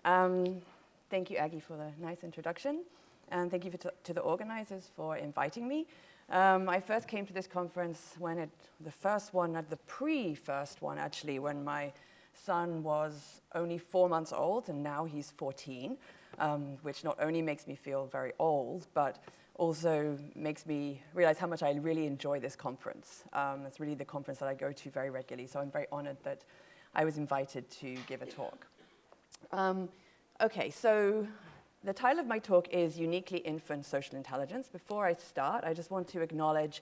everyone. Thank you, Aggie, for the nice introduction. And thank you to the organizers for inviting me. I first came to this conference when the first one, the pre-first one actually, when my son was only 4 months old, and now he's 14, which not only makes me feel very old, but also makes me realize how much I really enjoy this conference. It's really the conference that I go to very regularly, so I'm very honored that I was invited to give a talk. Okay, so the title of my talk is Uniquely Infant Social Intelligence. Before I start, I just want to acknowledge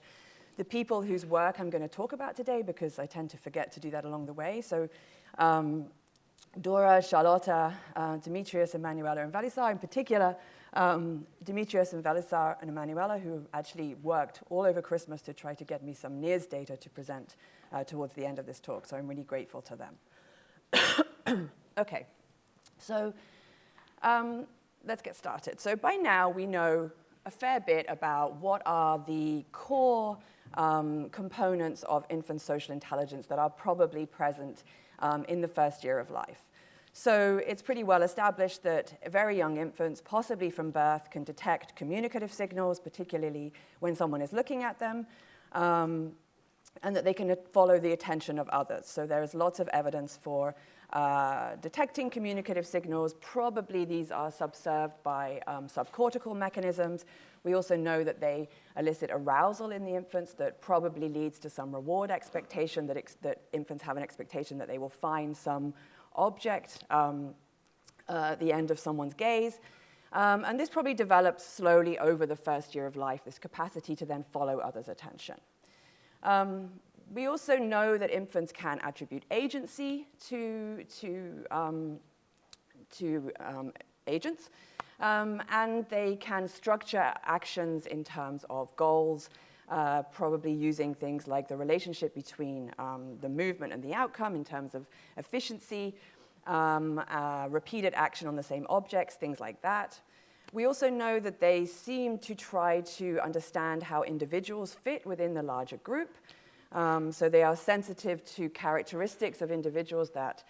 the people whose work I'm going to talk about today, because I tend to forget to do that along the way. So Dora, Charlotta, Demetrius, Emanuela, and Valisar in particular. Demetrius and Valisar and Emanuela, who actually worked all over Christmas to try to get me some NIRS data to present towards the end of this talk. So I'm really grateful to them. Okay, so let's get started. So by now we know a fair bit about what are the core components of infant social intelligence that are probably present in the first year of life. So it's pretty well established that very young infants, possibly from birth, can detect communicative signals, particularly when someone is looking at them, and that they can follow the attention of others. So there is lots of evidence for detecting communicative signals. Probably these are subserved by subcortical mechanisms. We also know that they elicit arousal in the infants that probably leads to some reward expectation, that infants have an expectation that they will find some object at the end of someone's gaze. And this probably develops slowly over the first year of life, this capacity to then follow others' attention. We also know that infants can attribute agency to agents, and they can structure actions in terms of goals, probably using things like the relationship between the movement and the outcome in terms of efficiency, repeated action on the same objects, things like that. We also know that they seem to try to understand how individuals fit within the larger group. So they are sensitive to characteristics of individuals that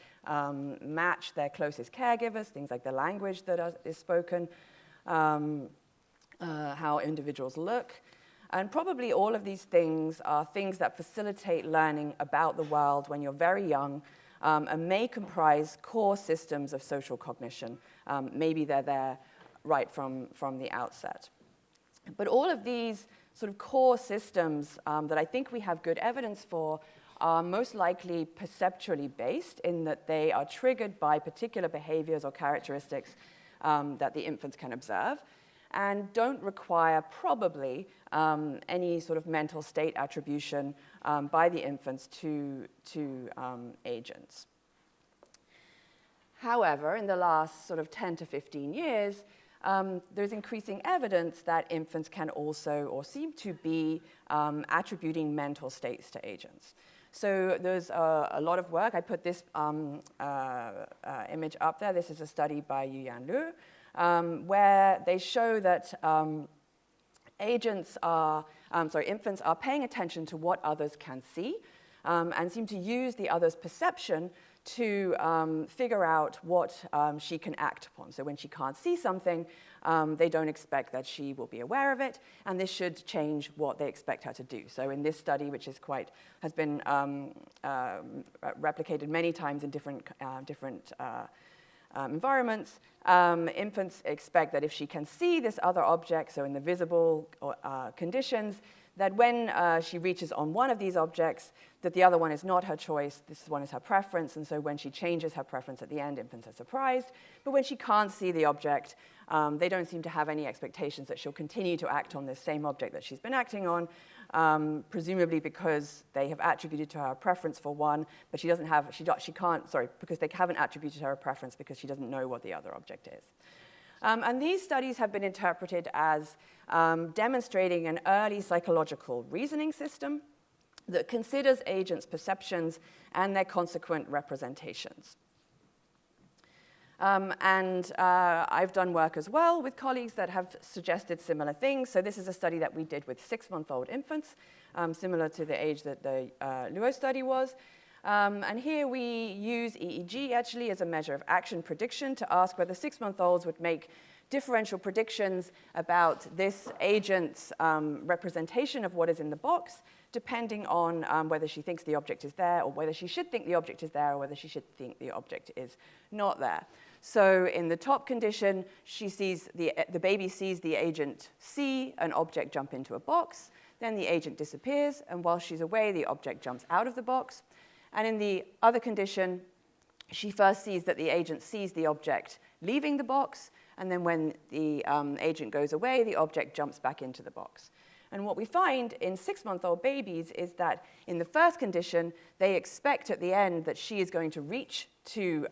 match their closest caregivers, things like the language that is spoken, how individuals look. And probably all of these things are things that facilitate learning about the world when you're very young, and may comprise core systems of social cognition. Maybe they're there right from the outset. But all of these sort of core systems that I think we have good evidence for are most likely perceptually based, in that they are triggered by particular behaviors or characteristics that the infants can observe, and don't require probably any sort of mental state attribution by the infants to agents. However, in the last sort of 10 to 15 years, there's increasing evidence that infants can also, or seem to be, attributing mental states to agents. So there's a lot of work. I put this image up there. This is a study by Yuyan Liu, where they show that infants are paying attention to what others can see, and seem to use the other's perception to figure out what she can act upon. So when she can't see something, they don't expect that she will be aware of it, and this should change what they expect her to do. So in this study, which is has been replicated many times in different environments, infants expect that if she can see this other object, so in the visible conditions, that when she reaches on one of these objects, that the other one is not her choice, this one is her preference, and so when she changes her preference at the end, infants are surprised. But when she can't see the object, they don't seem to have any expectations that she'll continue to act on this same object that she's been acting on, presumably because they have attributed to her a preference for one, but she can't, because they haven't attributed her a preference because she doesn't know what the other object is. And these studies have been interpreted as demonstrating an early psychological reasoning system that considers agents' perceptions and their consequent representations. I've done work as well with colleagues that have suggested similar things. So this is a study that we did with 6-month-old infants, similar to the age that the Luo study was. And here we use EEG actually as a measure of action prediction to ask whether 6-month-olds would make differential predictions about this agent's representation of what is in the box, depending on whether she thinks the object is there, or whether she should think the object is there, or whether she should think the object is not there. So in the top condition, she sees the baby sees the agent see an object jump into a box, then the agent disappears, and while she's away, the object jumps out of the box. And in the other condition, she first sees that the agent sees the object leaving the box, and then when the agent goes away, the object jumps back into the box. And what we find in 6-month-old babies is that in the first condition, they expect at the end that she is going to reach to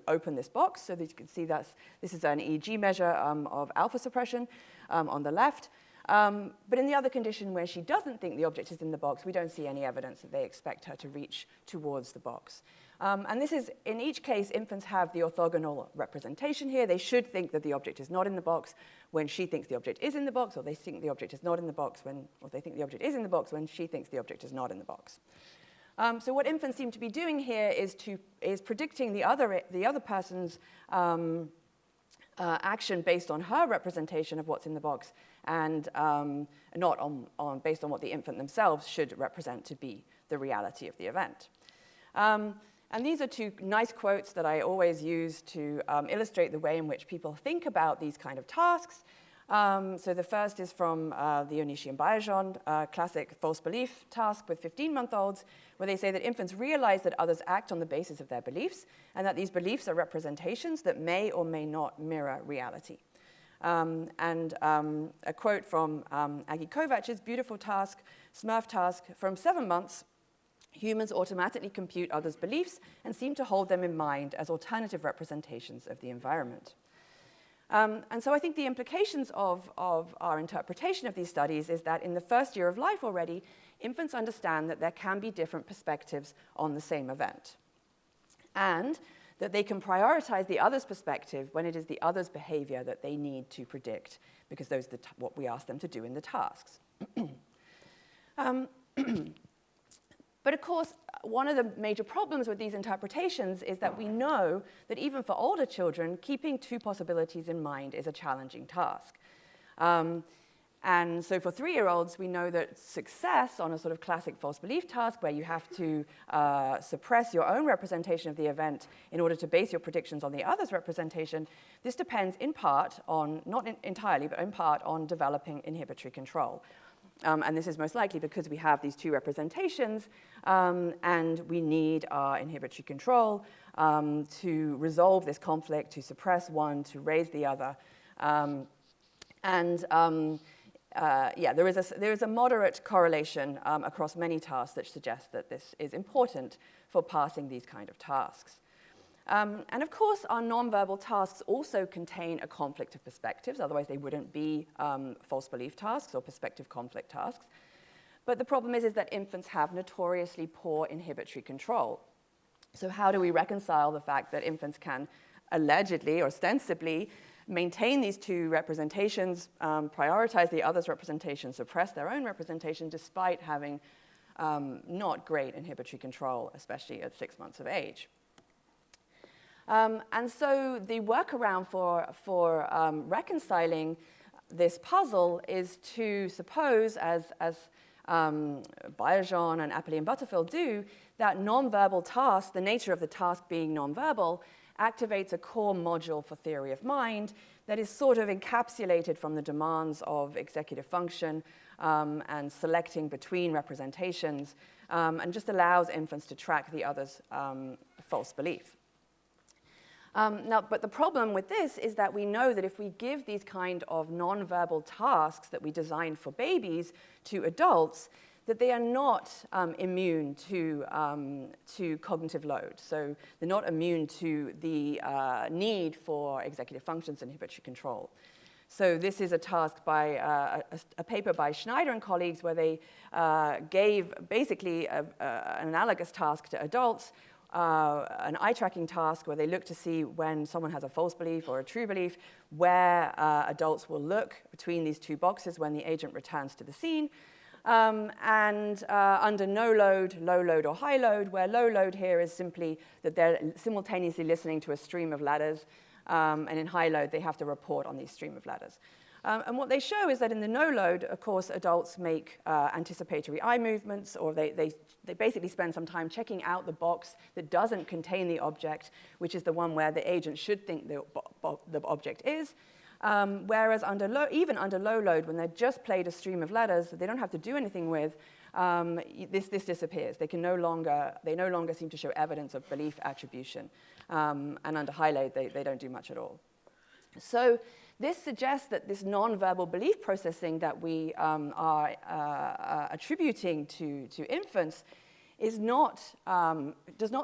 open this box. So that you can see this is an EEG measure of alpha suppression on the left. But in the other condition where she doesn't think the object is in the box, we don't see any evidence that they expect her to reach towards the box. And this is, in each case, infants have the orthogonal representation here. They should think that the object is not in the box when she thinks the object is in the box, or they think the object is not in the box or they think the object is in the box when she thinks the object is not in the box. So what infants seem to be doing here is predicting the other person's action based on her representation of what's in the box, and not based on what the infant themselves should represent to be the reality of the event. And these are two nice quotes that I always use to illustrate the way in which people think about these kind of tasks. So the first is from the Onishi and Bayajon classic false belief task with 15-month-olds, where they say that infants realize that others act on the basis of their beliefs, and that these beliefs are representations that may or may not mirror reality. And a quote from Aggie Kovach's beautiful task, Smurf task, from 7 months, humans automatically compute others' beliefs and seem to hold them in mind as alternative representations of the environment. And so I think the implications of our interpretation of these studies is that in the first year of life already, infants understand that there can be different perspectives on the same event, and that they can prioritize the other's perspective when it is the other's behavior that they need to predict, because those are what we ask them to do in the tasks. But of course, one of the major problems with these interpretations is that we know that even for older children, keeping two possibilities in mind is a challenging task. And so for 3-year-olds, we know that success on a sort of classic false belief task, where you have to suppress your own representation of the event in order to base your predictions on the other's representation, this depends in part on, not entirely, but in part on developing inhibitory control. And this is most likely because we have these two representations, and we need our inhibitory control to resolve this conflict, to suppress one, to raise the other. There is a moderate correlation across many tasks that suggests that this is important for passing these kind of tasks. And of course, our nonverbal tasks also contain a conflict of perspectives, otherwise they wouldn't be false belief tasks or perspective conflict tasks. But the problem is that infants have notoriously poor inhibitory control. So how do we reconcile the fact that infants can allegedly or ostensibly maintain these two representations, prioritize the other's representation, suppress their own representation, despite having not great inhibitory control, especially at 6 months of age? And so the workaround for reconciling this puzzle is to suppose, as Bayajon and Apperly and Butterfield do, that nonverbal tasks, the nature of the task being nonverbal, activates a core module for theory of mind that is sort of encapsulated from the demands of executive function and selecting between representations, and just allows infants to track the other's false belief. But the problem with this is that we know that if we give these kind of nonverbal tasks that we designed for babies to adults, that they are not immune to cognitive load. So they're not immune to the need for executive functions and inhibitory control. So this is a task by a paper by Schneider and colleagues, where they gave basically an analogous task to adults, an eye tracking task where they look to see when someone has a false belief or a true belief, where adults will look between these two boxes when the agent returns to the scene. Under no load, low load or high load, where low load here is simply that they're simultaneously listening to a stream of letters, and in high load, they have to report on these stream of letters. And what they show is that in the no load, of course, adults make anticipatory eye movements, or they basically spend some time checking out the box that doesn't contain the object, which is the one where the agent should think the object is. Whereas even under low load, when they've just played a stream of letters that they don't have to do anything with, this disappears. They no longer seem to show evidence of belief attribution. And under high load, they don't do much at all. So this suggests that this non-verbal belief processing that we are attributing to infants does not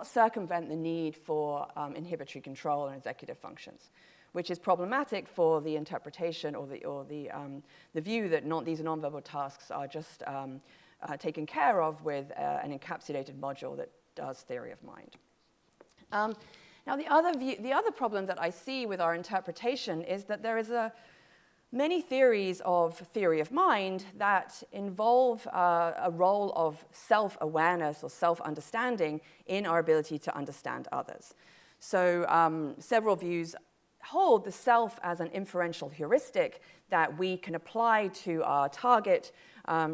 circumvent the need for inhibitory control and executive functions, which is problematic for the interpretation or the view that these non-verbal tasks are just taken care of with an encapsulated module that does theory of mind. Now, the other problem that I see with our interpretation is that there is many theories of theory of mind that involve a role of self-awareness or self-understanding in our ability to understand others. So several views hold the self as an inferential heuristic that we can apply to our target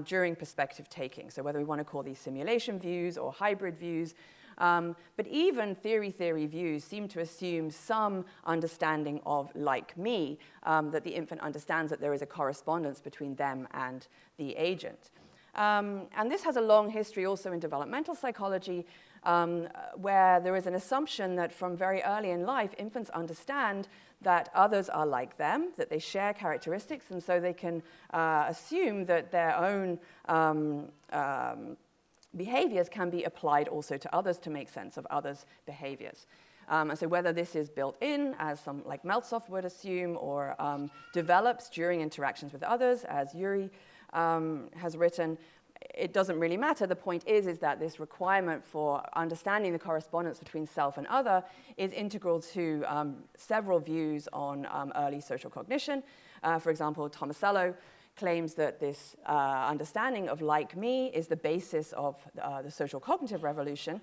during perspective taking. So whether we want to call these simulation views or hybrid views, but even theory views seem to assume some understanding of like me, that the infant understands that there is a correspondence between them and the agent. And this has a long history also in developmental psychology, where there is an assumption that from very early in life, infants understand that others are like them, that they share characteristics, and so they can assume that their own behaviors can be applied also to others to make sense of others' behaviors. And so whether this is built in, as some like Meltzoff would assume, or develops during interactions with others, as Yuri has written, it doesn't really matter. The point is that this requirement for understanding the correspondence between self and other is integral to several views on early social cognition. For example, Tomasello claims that this understanding of like me is the basis of the social cognitive revolution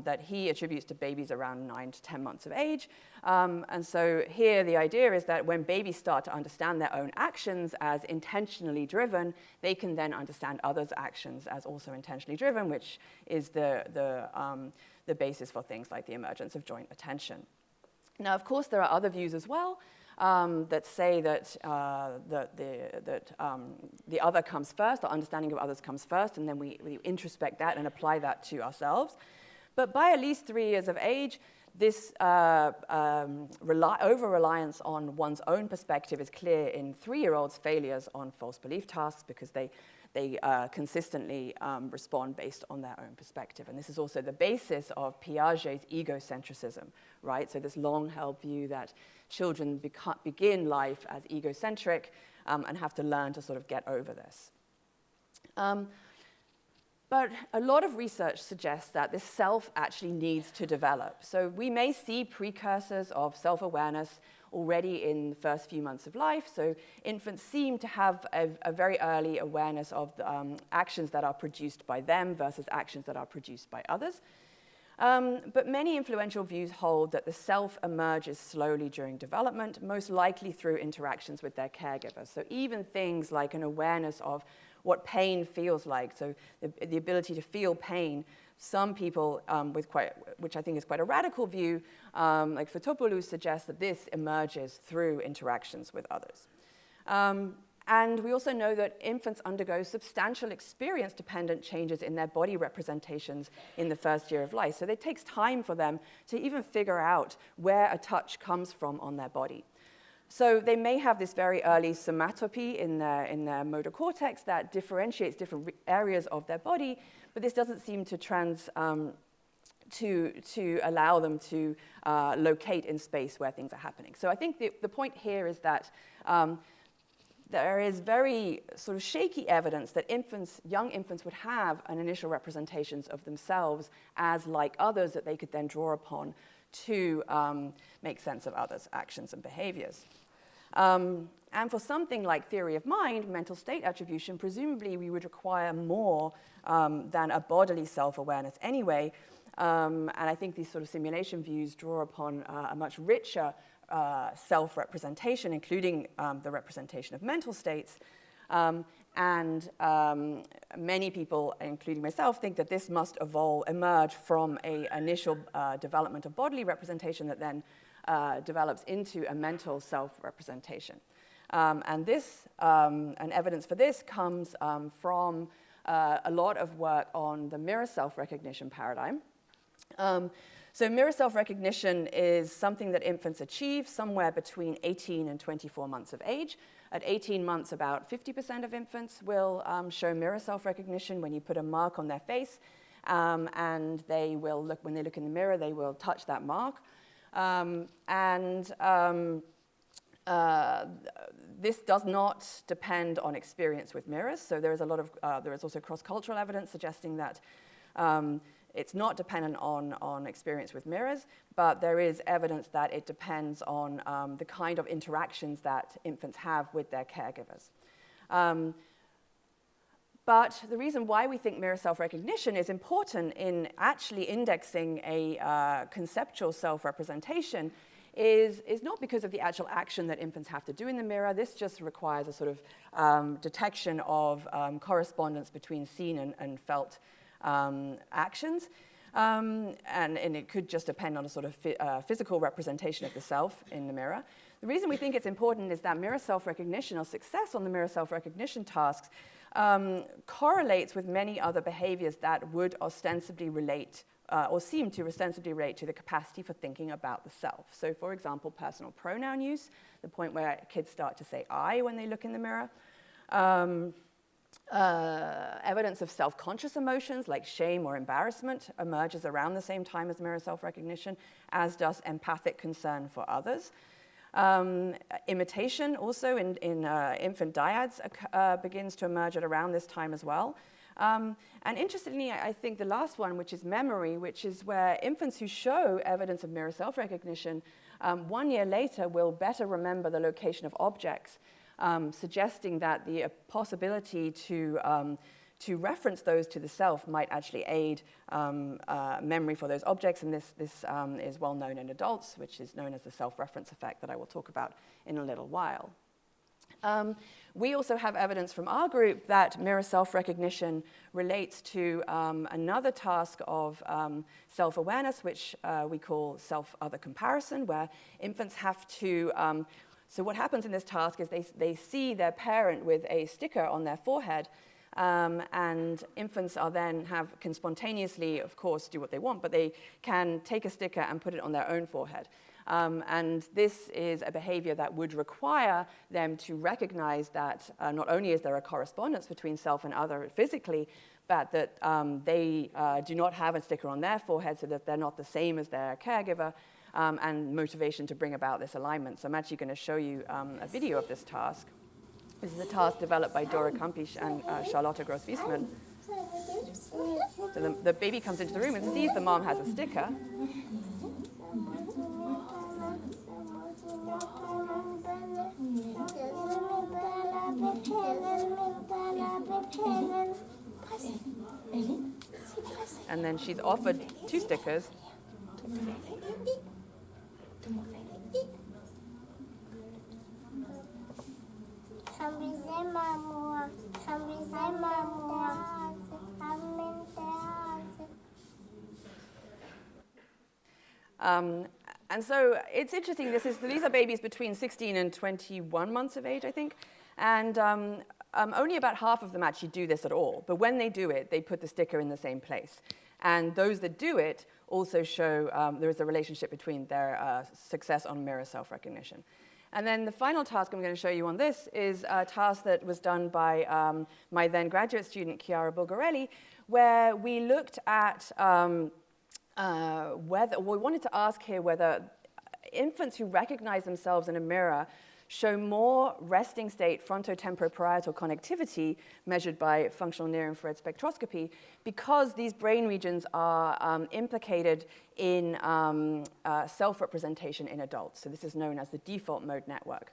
that he attributes to babies around 9 to 10 months of age. And so here the idea is that when babies start to understand their own actions as intentionally driven, they can then understand others' actions as also intentionally driven, which is the basis for things like the emergence of joint attention. Now, of course, there are other views as well, that say that the other comes first, our understanding of others comes first, and then we introspect that and apply that to ourselves. But by at least 3 years of age, this over-reliance on one's own perspective is clear in 3-year-olds' failures on false belief tasks, because they consistently respond based on their own perspective. And this is also the basis of Piaget's egocentrism, right? So this long-held view that children begin life as egocentric and have to learn to sort of get over this. But a lot of research suggests that this self actually needs to develop. So we may see precursors of self-awareness already in the first few months of life. So infants seem to have a very early awareness of the actions that are produced by them versus actions that are produced by others. But many influential views hold that the self emerges slowly during development, most likely through interactions with their caregivers. So even things like an awareness of what pain feels like, so the ability to feel pain. Some people, which I think is quite a radical view, like Fotopoulou, suggests that this emerges through interactions with others. And we also know that infants undergo substantial experience-dependent changes in their body representations in the first year of life. So it takes time for them to even figure out where a touch comes from on their body. So they may have this very early somatopy in their motor cortex that differentiates different areas of their body, but this doesn't seem to to allow them to locate in space where things are happening. So I think the point here is that there is very sort of shaky evidence that young infants would have an initial representations of themselves as like others that they could then draw upon to make sense of others' actions and behaviors. And for something like theory of mind, mental state attribution, presumably we would require more than a bodily self-awareness anyway. And I think these sort of simulation views draw upon a much richer self-representation, including the representation of mental states. And many people, including myself, think that this must emerge from an initial development of bodily representation that then develops into a mental self-representation. And evidence for this comes from a lot of work on the mirror self-recognition paradigm. So mirror self-recognition is something that infants achieve somewhere between 18 and 24 months of age. At 18 months, about 50% of infants will show mirror self-recognition when you put a mark on their face, and they will look, when they look in the mirror, they will touch that mark. This does not depend on experience with mirrors. So there is there is also cross-cultural evidence suggesting that it's not dependent on experience with mirrors, but there is evidence that it depends on the kind of interactions that infants have with their caregivers. But the reason why we think mirror self-recognition is important in actually indexing a conceptual self-representation is not because of the actual action that infants have to do in the mirror. This just requires a sort of detection of correspondence between seen and felt actions. And it could just depend on a sort of physical representation of the self in the mirror. The reason we think it's important is that mirror self-recognition, or success on the mirror self-recognition tasks, correlates with many other behaviors that would ostensibly relate or seem to ostensibly relate to the capacity for thinking about the self. So for example, personal pronoun use, the point where kids start to say I when they look in the mirror. Evidence of self-conscious emotions like shame or embarrassment emerges around the same time as mirror self-recognition, as does empathic concern for others. Imitation also in infant dyads begins to emerge at around this time as well. And interestingly, I think the last one, which is memory, which is where infants who show evidence of mirror self-recognition 1 year later will better remember the location of objects, suggesting that the possibility to reference those to the self might actually aid memory for those objects, and this is well known in adults, which is known as the self-reference effect that I will talk about in a little while. We also have evidence from our group that mirror self-recognition relates to another task of self-awareness, which we call self-other comparison, where infants have to so what happens in this task is they see their parent with a sticker on their forehead, and infants can spontaneously, of course, do what they want, but they can take a sticker and put it on their own forehead. And this is a behavior that would require them to recognize that not only is there a correspondence between self and other physically, but that they do not have a sticker on their forehead, so that they're not the same as their caregiver, and motivation to bring about this alignment. So I'm actually going to show you a video of this task. This is a task developed by Dora Kampisch and Charlotte Gross-Wiesmann. So the baby comes into the room and sees the mom has a sticker. And then she's offered 2 stickers. And so it's interesting, these are babies between 16 and 21 months of age, I think, and only about half of them actually do this at all. But when they do it, they put the sticker in the same place. And those that do it also show there is a relationship between their success on mirror self-recognition. And then the final task I'm going to show you on this is a task that was done by my then graduate student, Chiara Bulgarelli, where we looked at we wanted to ask here whether infants who recognize themselves in a mirror show more resting state frontotemporal connectivity measured by functional near-infrared spectroscopy, because these brain regions are implicated in self-representation in adults. So this is known as the default mode network.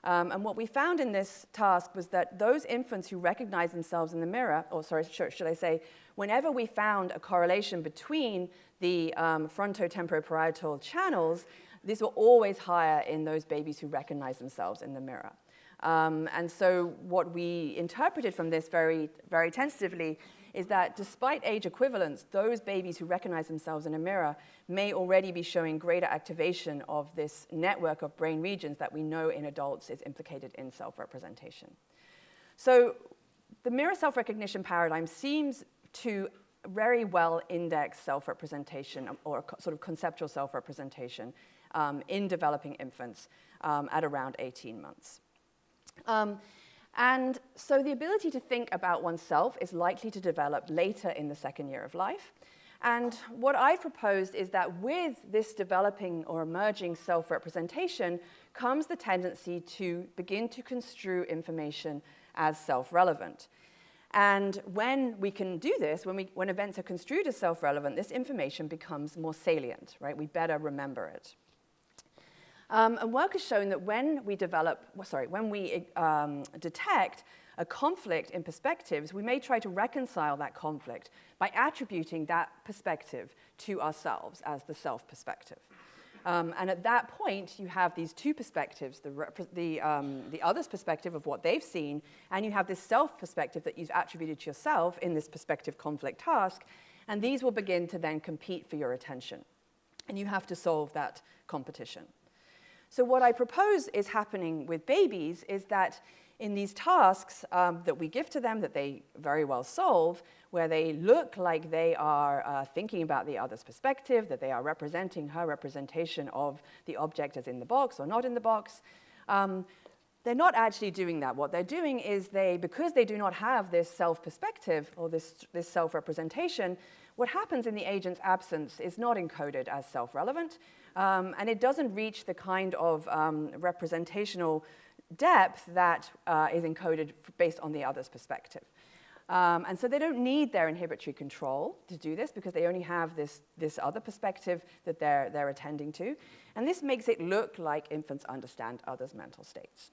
And what we found in this task was that those infants who recognized themselves in the mirror, or sorry, should I say, whenever we found a correlation between the frontotemporal channels, these were always higher in those babies who recognized themselves in the mirror. And so what we interpreted from this very, very tentatively is that despite age equivalence, those babies who recognize themselves in a mirror may already be showing greater activation of this network of brain regions that we know in adults is implicated in self-representation. So the mirror self-recognition paradigm seems to very well index self-representation or sort of conceptual self-representation in developing infants at around 18 months. And so the ability to think about oneself is likely to develop later in the second year of life. And what I've proposed is that with this developing or emerging self-representation comes the tendency to begin to construe information as self-relevant. And when we can do this, when events are construed as self-relevant, this information becomes more salient, right? We better remember it. And work has shown that when we detect a conflict in perspectives, we may try to reconcile that conflict by attributing that perspective to ourselves as the self perspective. And at that point, you have these two perspectives, the other's perspective of what they've seen, and you have this self perspective that you've attributed to yourself in this perspective conflict task, and these will begin to then compete for your attention. And you have to solve that competition. So what I propose is happening with babies is that in these tasks that we give to them that they very well solve, where they look like they are thinking about the other's perspective, that they are representing her representation of the object as in the box or not in the box, they're not actually doing that. What they're doing is because they do not have this self-perspective or this self-representation, what happens in the agent's absence is not encoded as self-relevant, and it doesn't reach the kind of representational depth that is encoded based on the other's perspective. And so they don't need their inhibitory control to do this because they only have this other perspective that they're attending to. And this makes it look like infants understand others' mental states.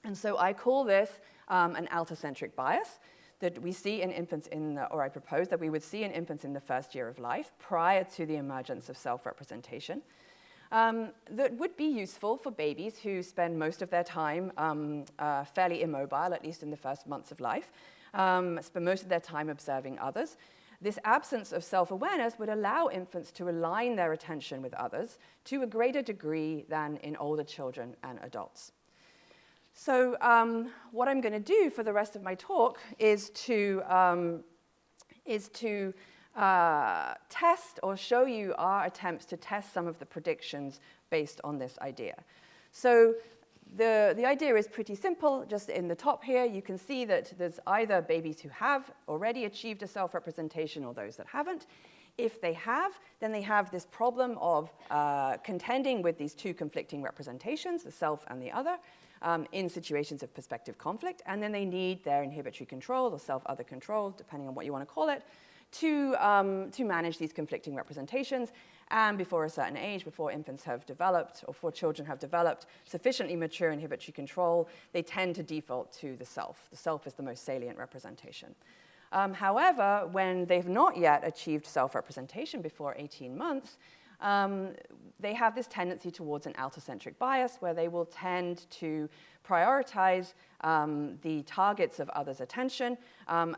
And so I call this an altocentric bias that we see in infants or I propose that we would see in infants in the first year of life prior to the emergence of self-representation. That would be useful for babies who spend most of their time fairly immobile, at least in the first months of life, spend most of their time observing others. This absence of self-awareness would allow infants to align their attention with others to a greater degree than in older children and adults. So what I'm going to do for the rest of my talk is to test or show you our attempts to test some of the predictions based on this idea. So the idea is pretty simple. Just in the top here, you can see that there's either babies who have already achieved a self-representation or those that haven't. If they have, then they have this problem of contending with these two conflicting representations, the self and the other, in situations of perspective conflict, and then they need their inhibitory control or self-other control, depending on what you want to call it, to manage these conflicting representations. And before a certain age, before infants have developed, or before children have developed sufficiently mature inhibitory control, they tend to default to the self. The self is the most salient representation. However, when they've not yet achieved self-representation before 18 months, they have this tendency towards an altocentric bias where they will tend to prioritize the targets of others' attention,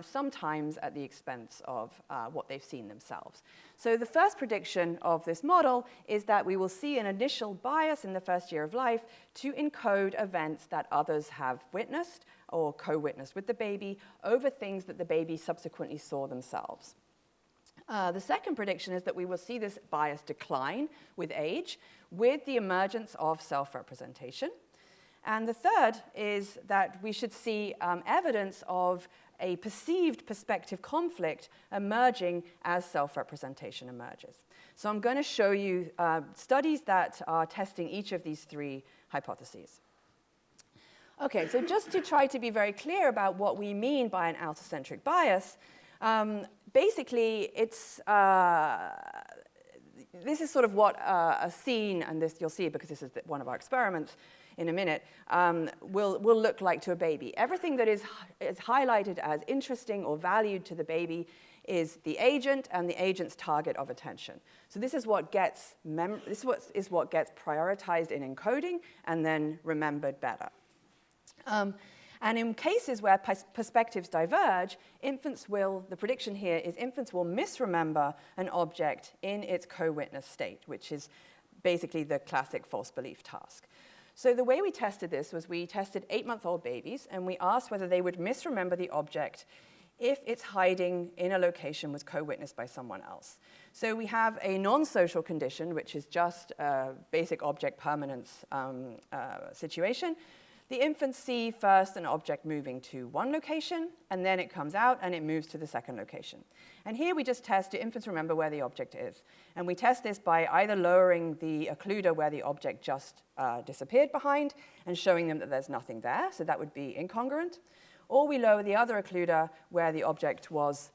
sometimes at the expense of what they've seen themselves. So the first prediction of this model is that we will see an initial bias in the first year of life to encode events that others have witnessed or co-witnessed with the baby over things that the baby subsequently saw themselves. The second prediction is that we will see this bias decline with age with the emergence of self-representation. And the third is that we should see evidence of a perceived perspective conflict emerging as self-representation emerges. So I'm going to show you studies that are testing each of these three hypotheses. Okay, so just to try to be very clear about what we mean by an altocentric bias, basically, this is sort of what a scene, and this you'll see because this is one of our experiments in a minute, will look like to a baby. Everything that is highlighted as interesting or valued to the baby is the agent and the agent's target of attention. So this is what gets prioritized in encoding and then remembered better. And in cases where perspectives diverge, the prediction here is infants will misremember an object in its co-witness state, which is basically the classic false belief task. So the way we tested this was we tested 8-month-old babies, and we asked whether they would misremember the object if its hiding in a location was co-witnessed by someone else. So we have a non-social condition, which is just a basic object permanence situation. The infants see first an object moving to one location, and then it comes out and it moves to the second location. And here we just test, do infants remember where the object is? And we test this by either lowering the occluder where the object just disappeared behind and showing them that there's nothing there, so that would be incongruent. Or we lower the other occluder where the object was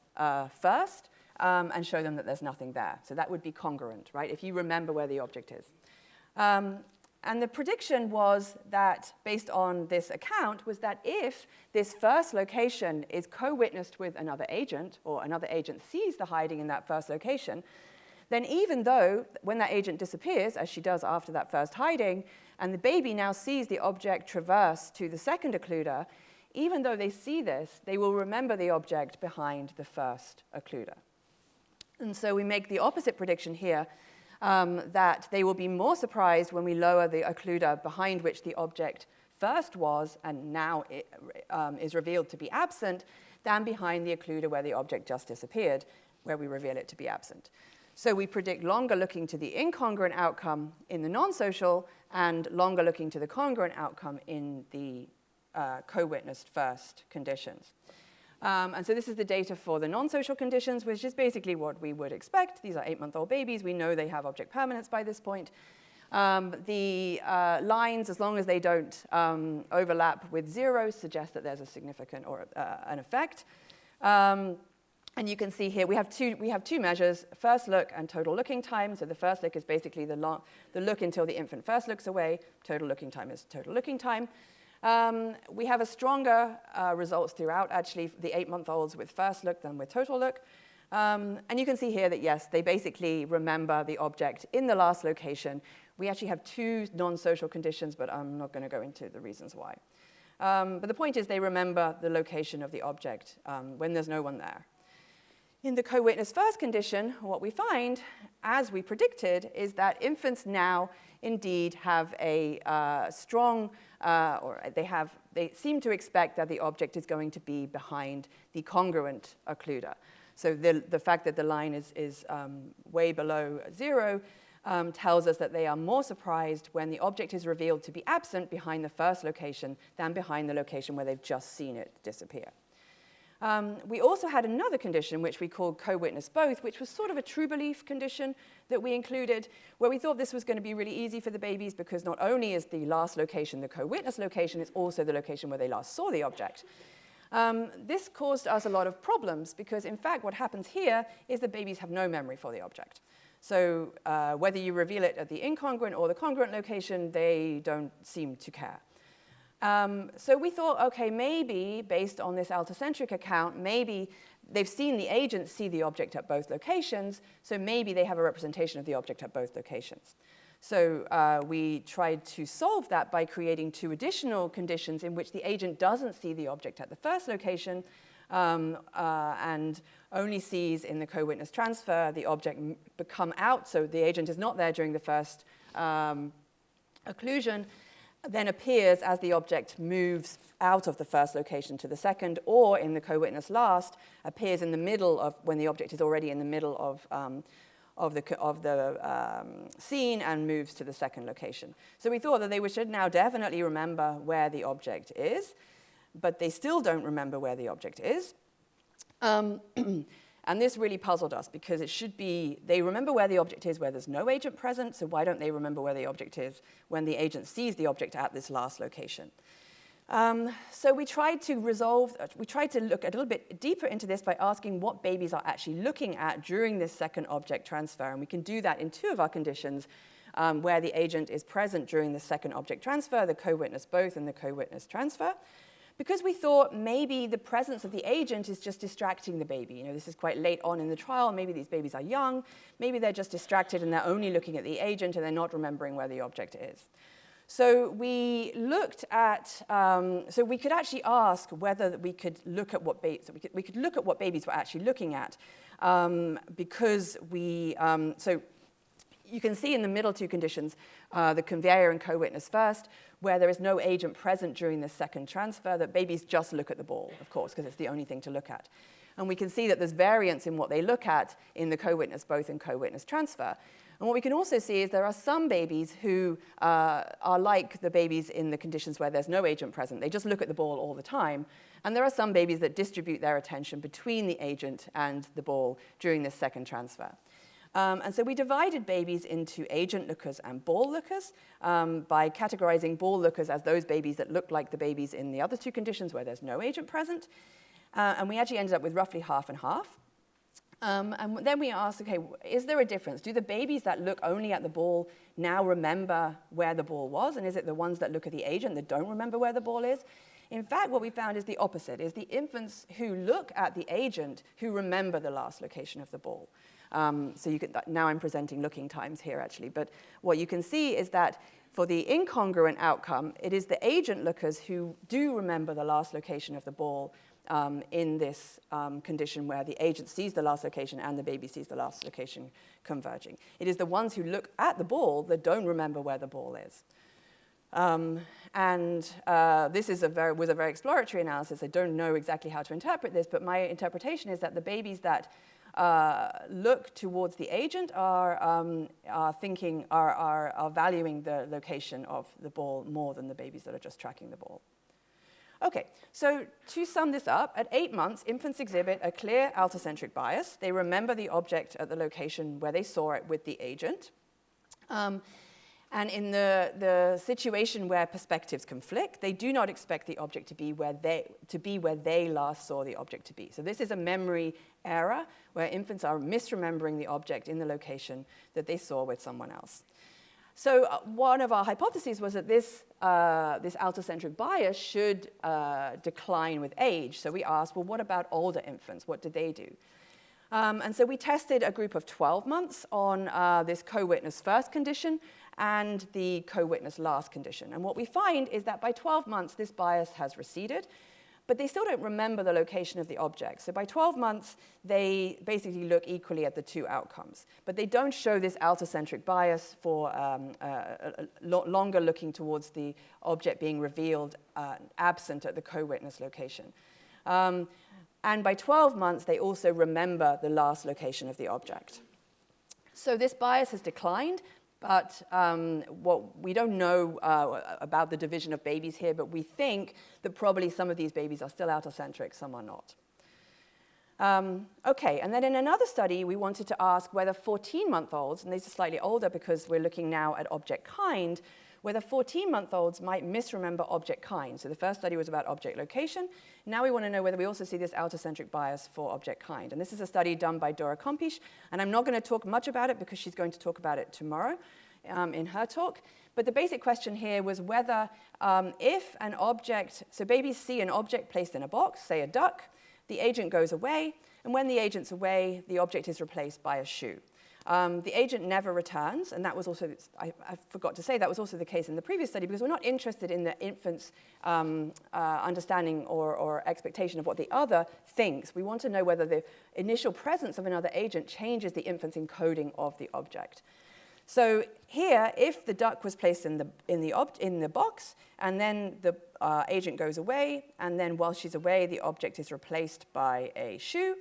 first and show them that there's nothing there. So that would be congruent, right, if you remember where the object is. And the prediction was that, based on this account, was that if this first location is co-witnessed with another agent, or another agent sees the hiding in that first location, then even though when that agent disappears, as she does after that first hiding, and the baby now sees the object traverse to the second occluder, even though they see this, they will remember the object behind the first occluder. And so we make the opposite prediction here, that they will be more surprised when we lower the occluder behind which the object first was and now it, is revealed to be absent than behind the occluder where the object just disappeared, where we reveal it to be absent. So we predict longer looking to the incongruent outcome in the non-social and longer looking to the congruent outcome in the co-witnessed first conditions. And so this is the data for the non-social conditions, which is basically what we would expect. These are 8-month-old babies. We know they have object permanence by this point. The lines, as long as they don't overlap with 0, suggest that there's a significant or an effect. And you can see here we have two measures, first look and total looking time. So the first look is basically the look until the infant first looks away. Total looking time is total looking time. We have a stronger results throughout, actually, the 8-month-olds with first look than with total look. And you can see here that, yes, they basically remember the object in the last location. We actually have 2 non-social conditions, but I'm not going to go into the reasons why. But the point is they remember the location of the object when there's no one there. In the co-witness first condition, what we find, as we predicted, is that infants now indeed have a strong, or they seem to expect that the object is going to be behind the congruent occluder. So the fact that the line is way below 0 tells us that they are more surprised when the object is revealed to be absent behind the first location than behind the location where they've just seen it disappear. We also had another condition, which we called co-witness both, which was sort of a true belief condition that we included, where we thought this was going to be really easy for the babies because not only is the last location the co-witness location, it's also the location where they last saw the object. This caused us a lot of problems because, in fact, what happens here is the babies have no memory for the object. So whether you reveal it at the incongruent or the congruent location, they don't seem to care. So we thought, okay, maybe based on this allocentric account, maybe they've seen the agent see the object at both locations, so maybe they have a representation of the object at both locations. So we tried to solve that by creating 2 additional conditions in which the agent doesn't see the object at the first location and only sees in the co-witness transfer the object come out, so the agent is not there during the first occlusion, then appears as the object moves out of the first location to the second, or in the co-witness last, appears in the middle of, when the object is already in the middle of the scene and moves to the second location. So we thought that they should now definitely remember where the object is, but they still don't remember where the object is. And this really puzzled us because it should be, they remember where the object is where there's no agent present, so why don't they remember where the object is when the agent sees the object at this last location? So we tried to look a little bit deeper into this by asking what babies are actually looking at during this second object transfer. And we can do that in two of our conditions where the agent is present during the second object transfer, the co-witness both and the co-witness transfer, because we thought maybe the presence of the agent is just distracting the baby. You know, this is quite late on in the trial. Maybe these babies are young. Maybe they're just distracted and they're only looking at the agent and they're not remembering where the object is. So we looked at, so we could actually ask whether we could look at what we could look at what babies were actually looking at, because so you can see in the middle two conditions, the conveyor and co-witness first, where there is no agent present during the second transfer, that babies just look at the ball, of course, because it's the only thing to look at. And we can see that there's variance in what they look at in the co-witness both and co-witness transfer. And what we can also see is there are some babies who are like the babies in the conditions where there's no agent present. They just look at the ball all the time. And there are some babies that distribute their attention between the agent and the ball during this second transfer. And so we divided babies into agent lookers and ball lookers by categorizing ball lookers as those babies that look like the babies in the other two conditions where there's no agent present. And we actually ended up with roughly half and half. And then we asked, okay, is there a difference? Do the babies that look only at the ball now remember where the ball was? And is it the ones that look at the agent that don't remember where the ball is? In fact, what we found is the opposite, is the infants who look at the agent who remember the last location of the ball. So you can, now I'm presenting looking times here, actually. But what you can see is that for the incongruent outcome, it is the agent lookers who do remember the last location of the ball in this condition where the agent sees the last location and the baby sees the last location converging. It is the ones who look at the ball that don't remember where the ball is. This is was a very exploratory analysis. I don't know exactly how to interpret this, but my interpretation is that the babies that look towards the agent are valuing the location of the ball more than the babies that are just tracking the ball. Okay, so to sum this up, at 8 months, infants exhibit a clear allocentric bias. They remember the object at the location where they saw it with the agent. And in the situation where perspectives conflict, they do not expect the object to be where they last saw the object to be. So this is a memory error where infants are misremembering the object in the location that they saw with someone else. So one of our hypotheses was that this allocentric bias should decline with age. So we asked, well, what about older infants? What did they do? And so we tested a group of 12 months on this co-witness first condition and the co-witness last condition. And what we find is that by 12 months, this bias has receded, but they still don't remember the location of the object. So by 12 months, they basically look equally at the two outcomes. But they don't show this allocentric bias for longer looking towards the object being revealed absent at the co-witness location. And by 12 months, they also remember the last location of the object. So this bias has declined, but we don't know about the division of babies here, but we think that probably some of these babies are still allocentric, some are not. Okay, and then in another study, we wanted to ask whether 14-month-olds, and these are slightly older because we're looking now at object kind, whether 14-month-olds might misremember object kind. So the first study was about object location. Now we want to know whether we also see this allocentric bias for object kind. And this is a study done by Dora Kompisch, and I'm not going to talk much about it because she's going to talk about it tomorrow in her talk. But the basic question here was whether if an object, so babies see an object placed in a box, say a duck, the agent goes away, and when the agent's away, the object is replaced by a shoe. The agent never returns, and that was also, I forgot to say, that was also the case in the previous study, because we're not interested in the infant's understanding or expectation of what the other thinks. We want to know whether the initial presence of another agent changes the infant's encoding of the object. So here, if the duck was placed in the box, and then the agent goes away, and then while she's away, the object is replaced by a shoe,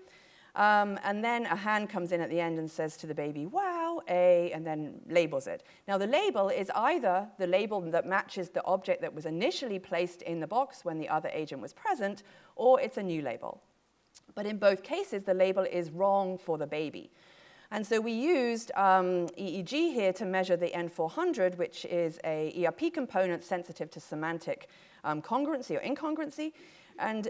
and then a hand comes in at the end and says to the baby, wow, and then labels it. Now, the label is either the label that matches the object that was initially placed in the box when the other agent was present, or it's a new label. But in both cases, the label is wrong for the baby. And so we used EEG here to measure the N400, which is a ERP component sensitive to semantic congruency or incongruency. And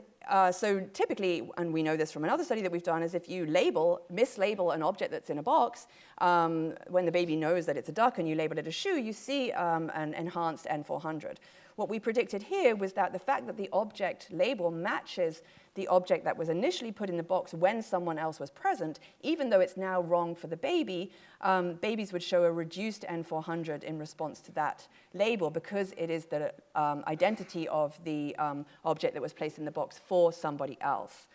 so typically, and we know this from another study that we've done, is if you mislabel an object that's in a box, when the baby knows that it's a duck and you label it a shoe, you see an enhanced N400. What we predicted here was that the fact that the object label matches the object that was initially put in the box when someone else was present, even though it's now wrong for the baby, babies would show a reduced N400 in response to that label because it is the identity of the object that was placed in the box for somebody else.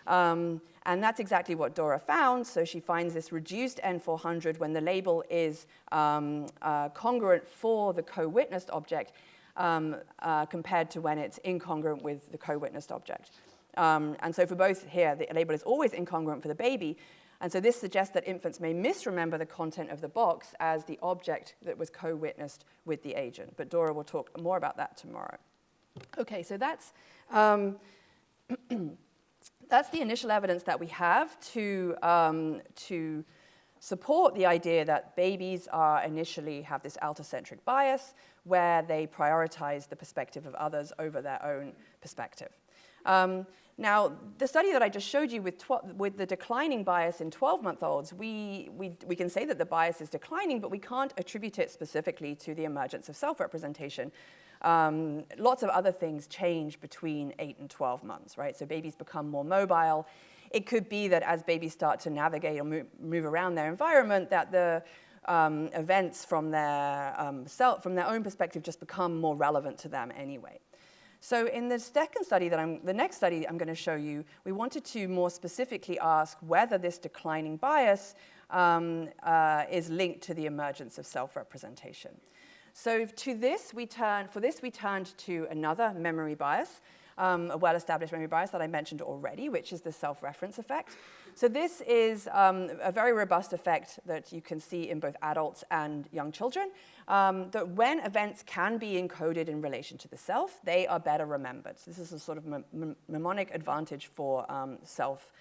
And that's exactly what Dora found. So she finds this reduced N400 when the label is congruent for the co-witnessed object compared to when it's incongruent with the co-witnessed object. And so for both here, the label is always incongruent for the baby. And so this suggests that infants may misremember the content of the box as the object that was co-witnessed with the agent. But Dora will talk more about that tomorrow. Okay, so that's that's the initial evidence that we have to support the idea that babies initially have this altocentric bias where they prioritize the perspective of others over their own perspective. Now, the study that I just showed you with the declining bias in 12-month-olds, we can say that the bias is declining, but we can't attribute it specifically to the emergence of self-representation. Lots of other things change between 8 and 12 months, right? So babies become more mobile. It could be that as babies start to navigate or move around their environment, that the events from their own perspective just become more relevant to them anyway. So in the second study, the next study I'm going to show you, we wanted to more specifically ask whether this declining bias is linked to the emergence of self-representation. So for this, we turned to another memory bias, a well-established memory bias that I mentioned already, which is the self-reference effect. So this is a very robust effect that you can see in both adults and young children, that when events can be encoded in relation to the self, they are better remembered. So this is a sort of mnemonic advantage for self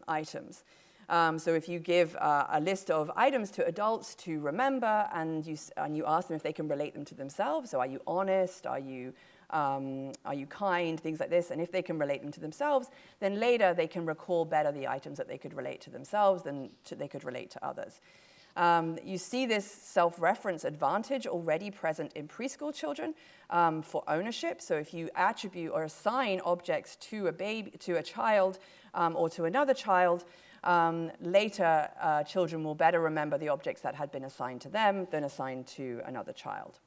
items. So if you give a list of items to adults to remember and you ask them if they can relate them to themselves, so are you honest, are you kind, things like this, and if they can relate them to themselves, then later they can recall better the items that they could relate to themselves than they could relate to others. You see this self-reference advantage already present in preschool children for ownership. So if you attribute or assign objects to a child or to another child, later children will better remember the objects that had been assigned to them than assigned to another child.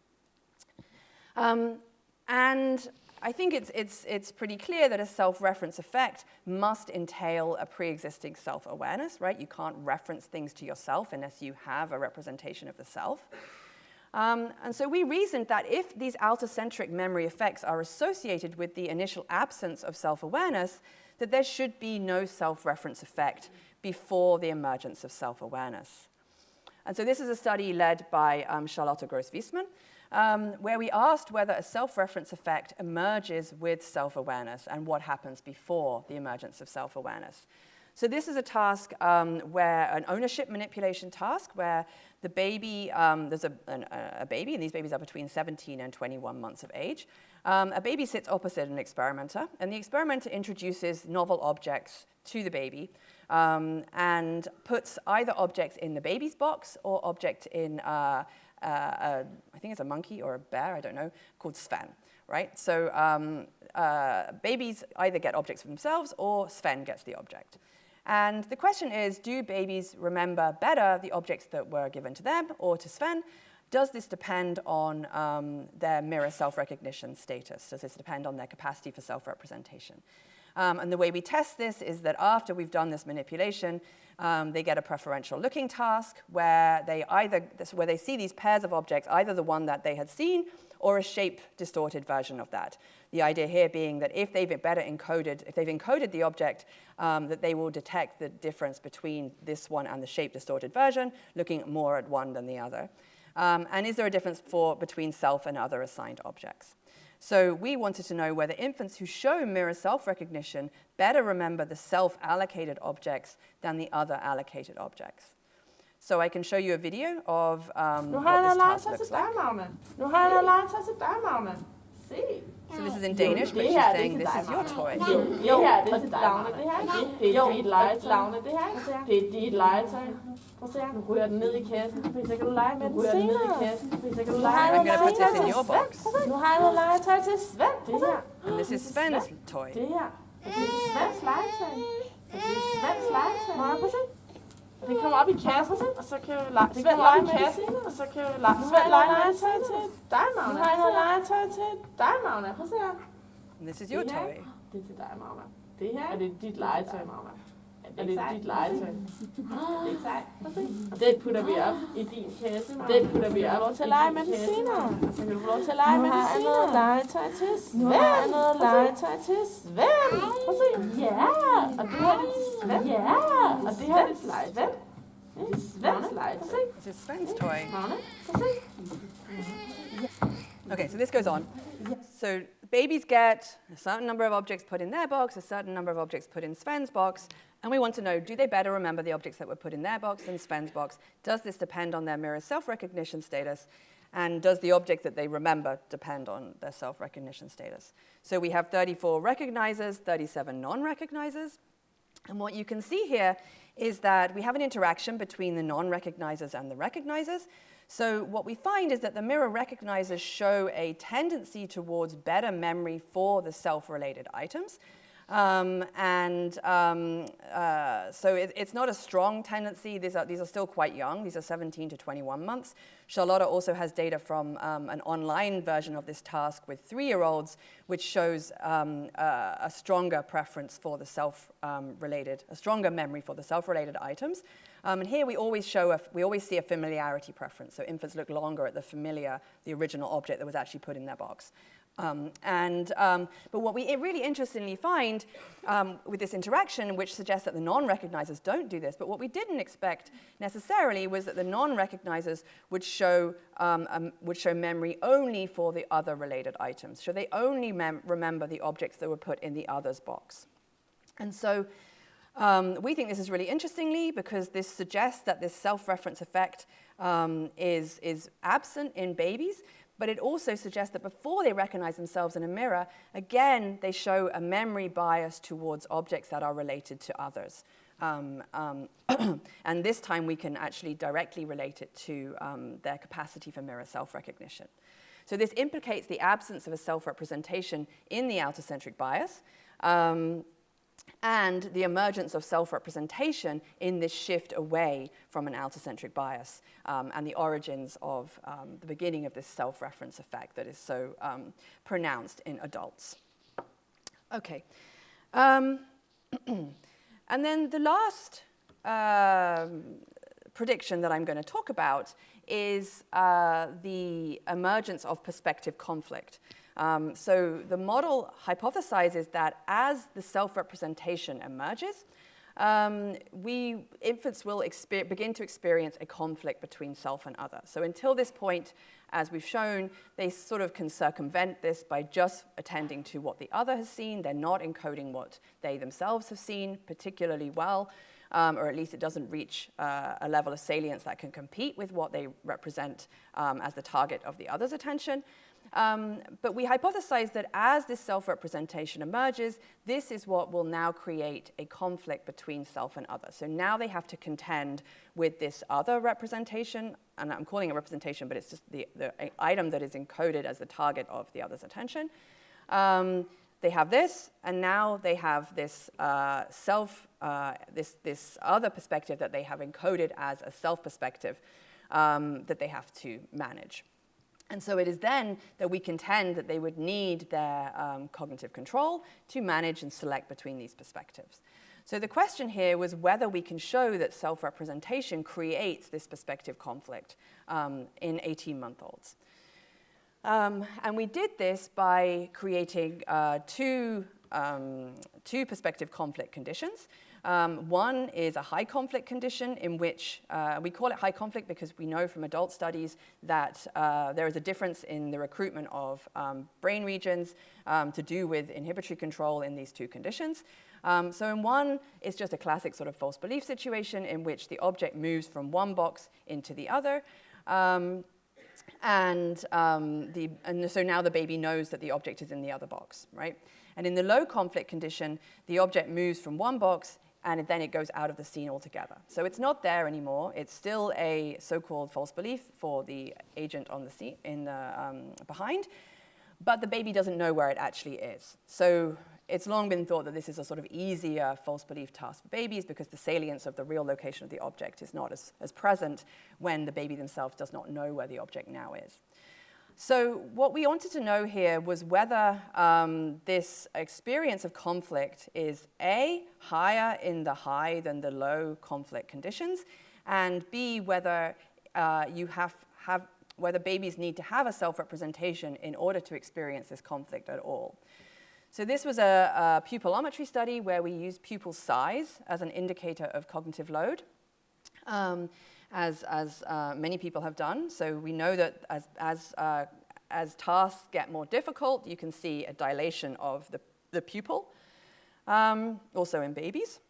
And I think it's pretty clear that a self-reference effect must entail a pre-existing self-awareness, right? You can't reference things to yourself unless you have a representation of the self. And so we reasoned that if these altocentric memory effects are associated with the initial absence of self-awareness, that there should be no self-reference effect before the emergence of self-awareness. And so this is a study led by Charlotte Gross-Wiesmann, where we asked whether a self-reference effect emerges with self-awareness and what happens before the emergence of self-awareness. So this is a task where an ownership manipulation task where the baby, there's a baby, and these babies are between 17 and 21 months of age. A baby sits opposite an experimenter, and the experimenter introduces novel objects to the baby and puts either objects in the baby's box or object in I think it's a monkey or a bear, I don't know, called Sven, right? So babies either get objects for themselves or Sven gets the object. And the question is, do babies remember better the objects that were given to them or to Sven? Does this depend on their mirror self-recognition status? Does this depend on their capacity for self-representation? And the way we test this is that after we've done this manipulation, they get a preferential looking task where they see these pairs of objects, either the one that they had seen or a shape-distorted version of that. The idea here being that if they've encoded the object, that they will detect the difference between this one and the shape-distorted version, looking more at one than the other. And is there a difference between self and other assigned objects? So we wanted to know whether infants who show mirror self-recognition better remember the self-allocated objects than the other allocated objects. So I can show you a video of what this task looks like. So this is in Danish, but she's saying this is your toy. Nu ryger den ned i kassen, fordi så kan du lege med den senere. I'm going to put this in your box. Nu har jeg noget legetøj til Svend. Det her. And this is Sven's toy. Det her. Det er Svends legetøj. Det er Svends legetøj. Må jeg prøve at se? Det kommer op i kassen, og så kan vi lege. Det kommer op i kassen, og så kan vi lege. Nu har jeg noget legetøj til dig, Magne. Nu har jeg noget legetøj til dig, Magne. Prøv at se her. And this is your toy. Det er til dig, Magne. Det her er det dit legetøj, Magne. Er det dit legetøj? Det er sejt. Det putter vi op i din kasse. Det putter vi op til at lege med den senere. Og så kan du få lov til at lege med den senere. Nu har jeg noget legetøj til Svend. Nu har jeg noget legetøj til Svend. Prøv at se. Ja. Og det her er det til Svend. Ja. Og det her er det til Svend. Det er Svends legetøj. This is Sven's toy. Magne, prøv at se. Okay, so this goes on. So babies get a certain number of objects put in their box, a certain number of objects put in Sven's box, and we want to know, do they better remember the objects that were put in their box than Sven's box? Does this depend on their mirror self-recognition status? And does the object that they remember depend on their self-recognition status? So we have 34 recognizers, 37 non-recognizers. And what you can see here is that we have an interaction between the non-recognizers and the recognizers. So what we find is that the mirror recognizers show a tendency towards better memory for the self-related items. So it's not a strong tendency. These are still quite young. These are 17 to 21 months. Charlotta also has data from an online version of this task with 3-year-olds, which shows a stronger preference for the self-related, a stronger memory for the self-related items. And here we always see a familiarity preference. So infants look longer at the original object that was actually put in their box. But what we really interestingly find with this interaction, which suggests that the non-recognizers don't do this, but what we didn't expect necessarily was that the non-recognizers would show memory only for the other related items. So they only remember the objects that were put in the other's box. And so we think this is really interestingly because this suggests that this self-reference effect is absent in babies. But it also suggests that before they recognize themselves in a mirror, again, they show a memory bias towards objects that are related to others. And this time we can actually directly relate it to their capacity for mirror self-recognition. So this implicates the absence of a self-representation in the outer-centric bias, and the emergence of self-representation in this shift away from an outer-centric bias, and the origins of the beginning of this self-reference effect that is so pronounced in adults. Okay. And then the last prediction that I'm going to talk about is the emergence of perspective conflict. So the model hypothesizes that as the self-representation emerges, infants will begin to experience a conflict between self and other. So until this point, as we've shown, they sort of can circumvent this by just attending to what the other has seen. They're not encoding what they themselves have seen particularly well, or at least it doesn't reach a level of salience that can compete with what they represent as the target of the other's attention. But we hypothesize that as this self-representation emerges, this is what will now create a conflict between self and other. So now they have to contend with this other representation, and I'm calling it representation, but it's just the item that is encoded as the target of the other's attention. They have this, and now they have this this other perspective that they have encoded as a self-perspective that they have to manage. And so it is then that we contend that they would need their cognitive control to manage and select between these perspectives. So the question here was whether we can show that self-representation creates this perspective conflict in 18-month-olds. And we did this by creating two perspective conflict conditions. One is a high conflict condition in which we call it high conflict because we know from adult studies that there is a difference in the recruitment of brain regions to do with inhibitory control in these two conditions. So in one, it's just a classic sort of false belief situation in which the object moves from one box into the other. And so now the baby knows that the object is in the other box, right? And in the low conflict condition, the object moves from one box and then it goes out of the scene altogether. So it's not there anymore. It's still a so-called false belief for the agent on the scene behind, but the baby doesn't know where it actually is. So it's long been thought that this is a sort of easier false belief task for babies because the salience of the real location of the object is not as present when the baby themselves does not know where the object now is. So what we wanted to know here was whether this experience of conflict is A, higher in the high than the low conflict conditions, and B, whether whether babies need to have a self-representation in order to experience this conflict at all. So this was a pupillometry study where we used pupil size as an indicator of cognitive load. As many people have done. So we know that as tasks get more difficult, you can see a dilation of the pupil, also in babies.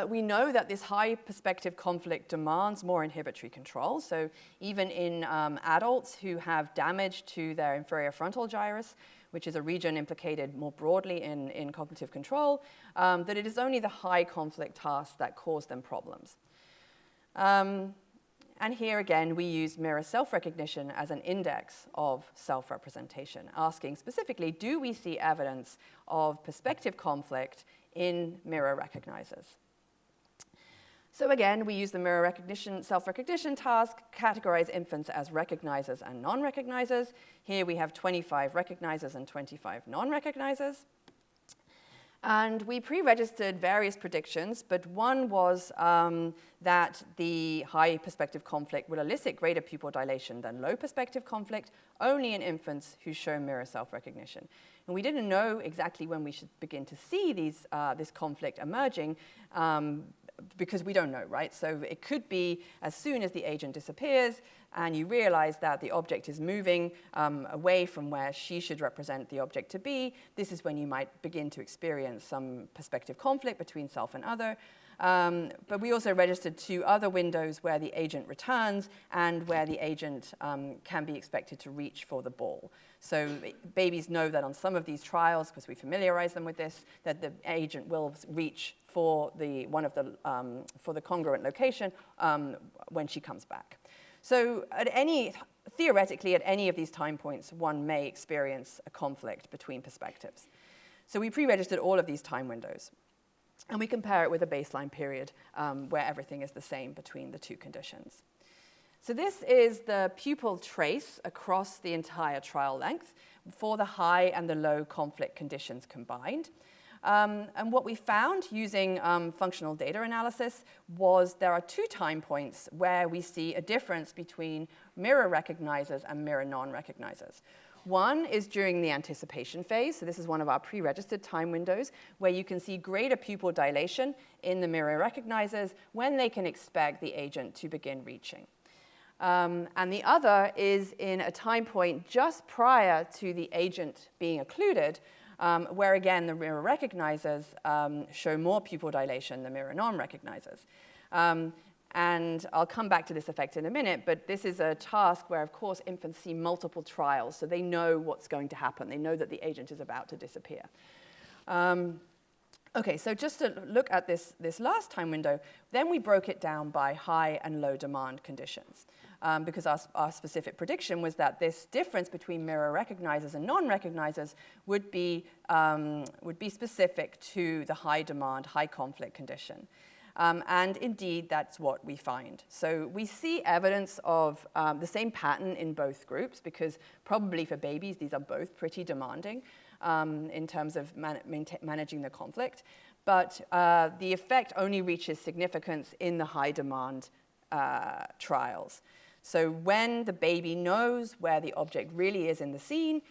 We know that this high perspective conflict demands more inhibitory control. So even in adults who have damage to their inferior frontal gyrus, which is a region implicated more broadly in cognitive control, that it is only the high conflict tasks that cause them problems. And here again, we use mirror self-recognition as an index of self-representation, asking specifically, do we see evidence of perspective conflict in mirror recognizers? So again, we use the mirror self-recognition task, categorize infants as recognizers and non-recognizers. Here we have 25 recognizers and 25 non-recognizers. And we pre-registered various predictions, but one was that the high perspective conflict would elicit greater pupil dilation than low perspective conflict, only in infants who show mirror self-recognition. And we didn't know exactly when we should begin to see this conflict emerging, because we don't know, right? So it could be as soon as the agent disappears and you realize that the object is moving away from where she should represent the object to be. This is when you might begin to experience some perspective conflict between self and other. But we also registered 2 other windows where the agent returns and where the agent can be expected to reach for the ball. So babies know that on some of these trials, because we familiarize them with this, that the agent will reach for the congruent location when she comes back. So theoretically, at any of these time points, one may experience a conflict between perspectives. So we pre-registered all of these time windows. And we compare it with a baseline period where everything is the same between the 2 conditions. So this is the pupil trace across the entire trial length for the high and the low conflict conditions combined. And what we found using functional data analysis was there are 2 time points where we see a difference between mirror recognizers and mirror non-recognizers. One is during the anticipation phase. So this is one of our pre-registered time windows where you can see greater pupil dilation in the mirror recognizers when they can expect the agent to begin reaching. And the other is in a time point just prior to the agent being occluded, where again the mirror recognizers show more pupil dilation than mirror non-recognizers. And I'll come back to this effect in a minute, but this is a task where, of course, infants see multiple trials, so they know what's going to happen. They know that the agent is about to disappear. Okay, so just to look at this last time window, then we broke it down by high and low demand conditions, because our specific prediction was that this difference between mirror recognizers and non-recognizers would be specific to the high demand, high conflict condition. And indeed, that's what we find. So we see evidence of the same pattern in both groups, because probably for babies, these are both pretty demanding in terms of managing the conflict. But the effect only reaches significance in the high demand trials. So when the baby knows where the object really is in the scene,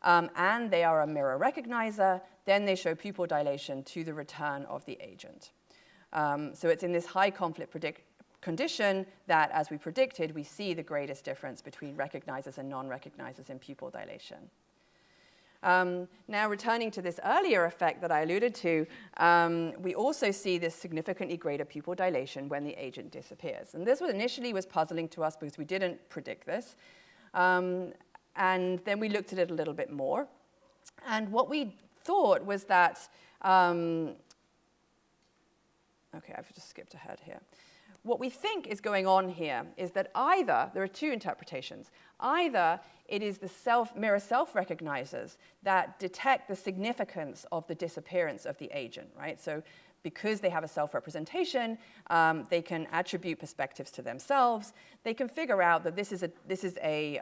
and they are a mirror recognizer, then they show pupil dilation to the return of the agent. So it's in this high conflict condition that, as we predicted, we see the greatest difference between recognizers and non-recognizers in pupil dilation. Now, returning to this earlier effect that I alluded to, we also see this significantly greater pupil dilation when the agent disappears. And this initially was puzzling to us because we didn't predict this. And then we looked at it a little bit more. And what we thought was that, okay, I've just skipped ahead here. What we think is going on here is that either, there are two interpretations, either it is the mirror self-recognizers that detect the significance of the disappearance of the agent, right? So because they have a self-representation, they can attribute perspectives to themselves. They can figure out that this is a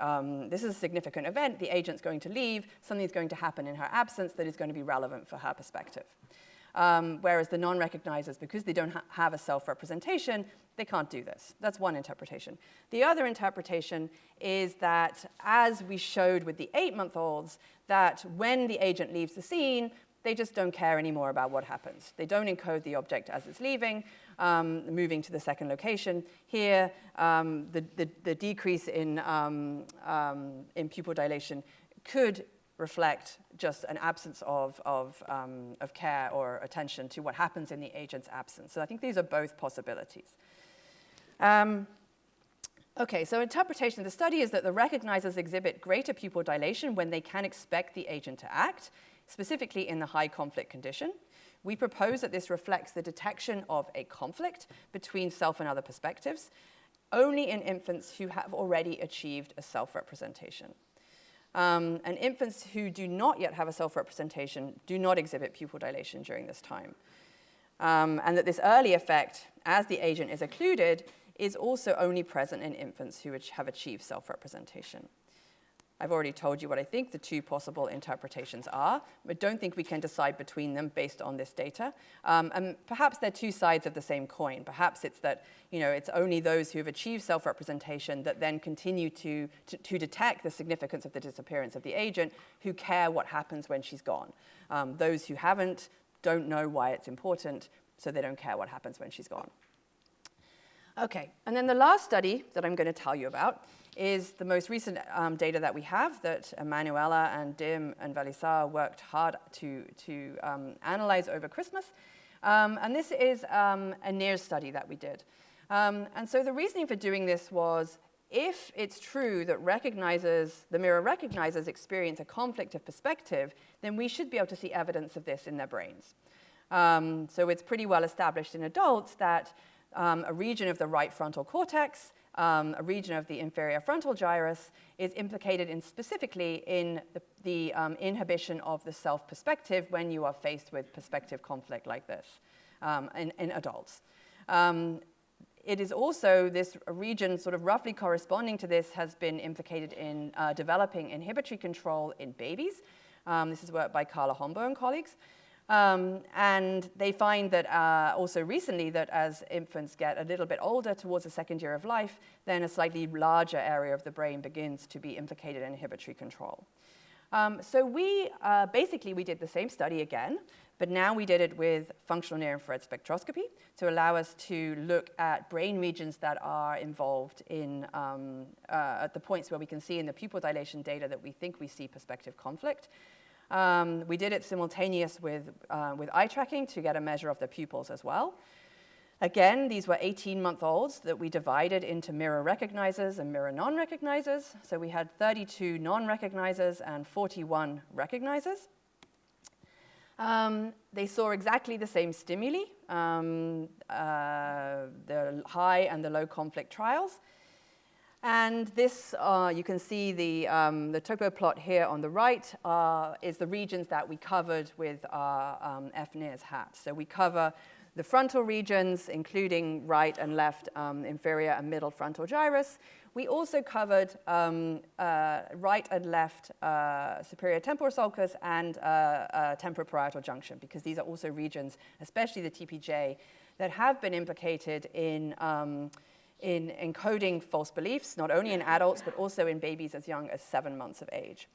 significant event, the agent's going to leave, something's going to happen in her absence that is going to be relevant for her perspective. Whereas the non-recognizers, because they don't have a self-representation, they can't do this. That's one interpretation. The other interpretation is that, as we showed with the 8-month-olds, that when the agent leaves the scene, they just don't care anymore about what happens. They don't encode the object as it's leaving, moving to the second location. Here, the decrease in pupil dilation could reflect just an absence of care or attention to what happens in the agent's absence. So I think these are both possibilities. Okay, so interpretation of the study is that the recognizers exhibit greater pupil dilation when they can expect the agent to act, specifically in the high conflict condition. We propose that this reflects the detection of a conflict between self and other perspectives, only in infants who have already achieved a self-representation. And infants who do not yet have a self-representation do not exhibit pupil dilation during this time. And that this early effect, as the agent is occluded, is also only present in infants who have achieved self-representation. I've already told you what I think the two possible interpretations are, but don't think we can decide between them based on this data. And perhaps they're two sides of the same coin. Perhaps it's that it's only those who have achieved self-representation that then continue to detect the significance of the disappearance of the agent who care what happens when she's gone. Those who haven't don't know why it's important, so they don't care what happens when she's gone. Okay, and then the last study that I'm going to tell you about is the most recent data that we have that Emanuela and Dim and Valisar worked hard to analyze over Christmas. And this is a NEARS study that we did. And so the reasoning for doing this was, if it's true that the mirror recognizers experience a conflict of perspective, then we should be able to see evidence of this in their brains. So it's pretty well established in adults that a region of the right frontal cortex, a region of the inferior frontal gyrus, is implicated specifically in the inhibition of the self-perspective when you are faced with perspective conflict like this in adults. It is also, this region sort of roughly corresponding to this has been implicated in developing inhibitory control in babies. This is work by Carla Hombo and colleagues. And they find that also recently that as infants get a little bit older towards the second year of life, then a slightly larger area of the brain begins to be implicated in inhibitory control. So we did the same study again, but now we did it with functional near-infrared spectroscopy to allow us to look at brain regions that are involved in at the points where we can see in the pupil dilation data that we think we see perspective conflict. We did it simultaneous with eye tracking to get a measure of the pupils as well. Again, these were 18-month-olds that we divided into mirror recognizers and mirror non-recognizers. So we had 32 non-recognizers and 41 recognizers. They saw exactly the same stimuli, the high and the low conflict trials. And this, you can see the topo plot here on the right is the regions that we covered with our FNIRS hat. So we cover the frontal regions, including right and left inferior and middle frontal gyrus. We also covered right and left superior temporal sulcus and temporoparietal junction, because these are also regions, especially the TPJ, that have been implicated in encoding false beliefs, not only in adults, but also in babies as young as 7 months of age.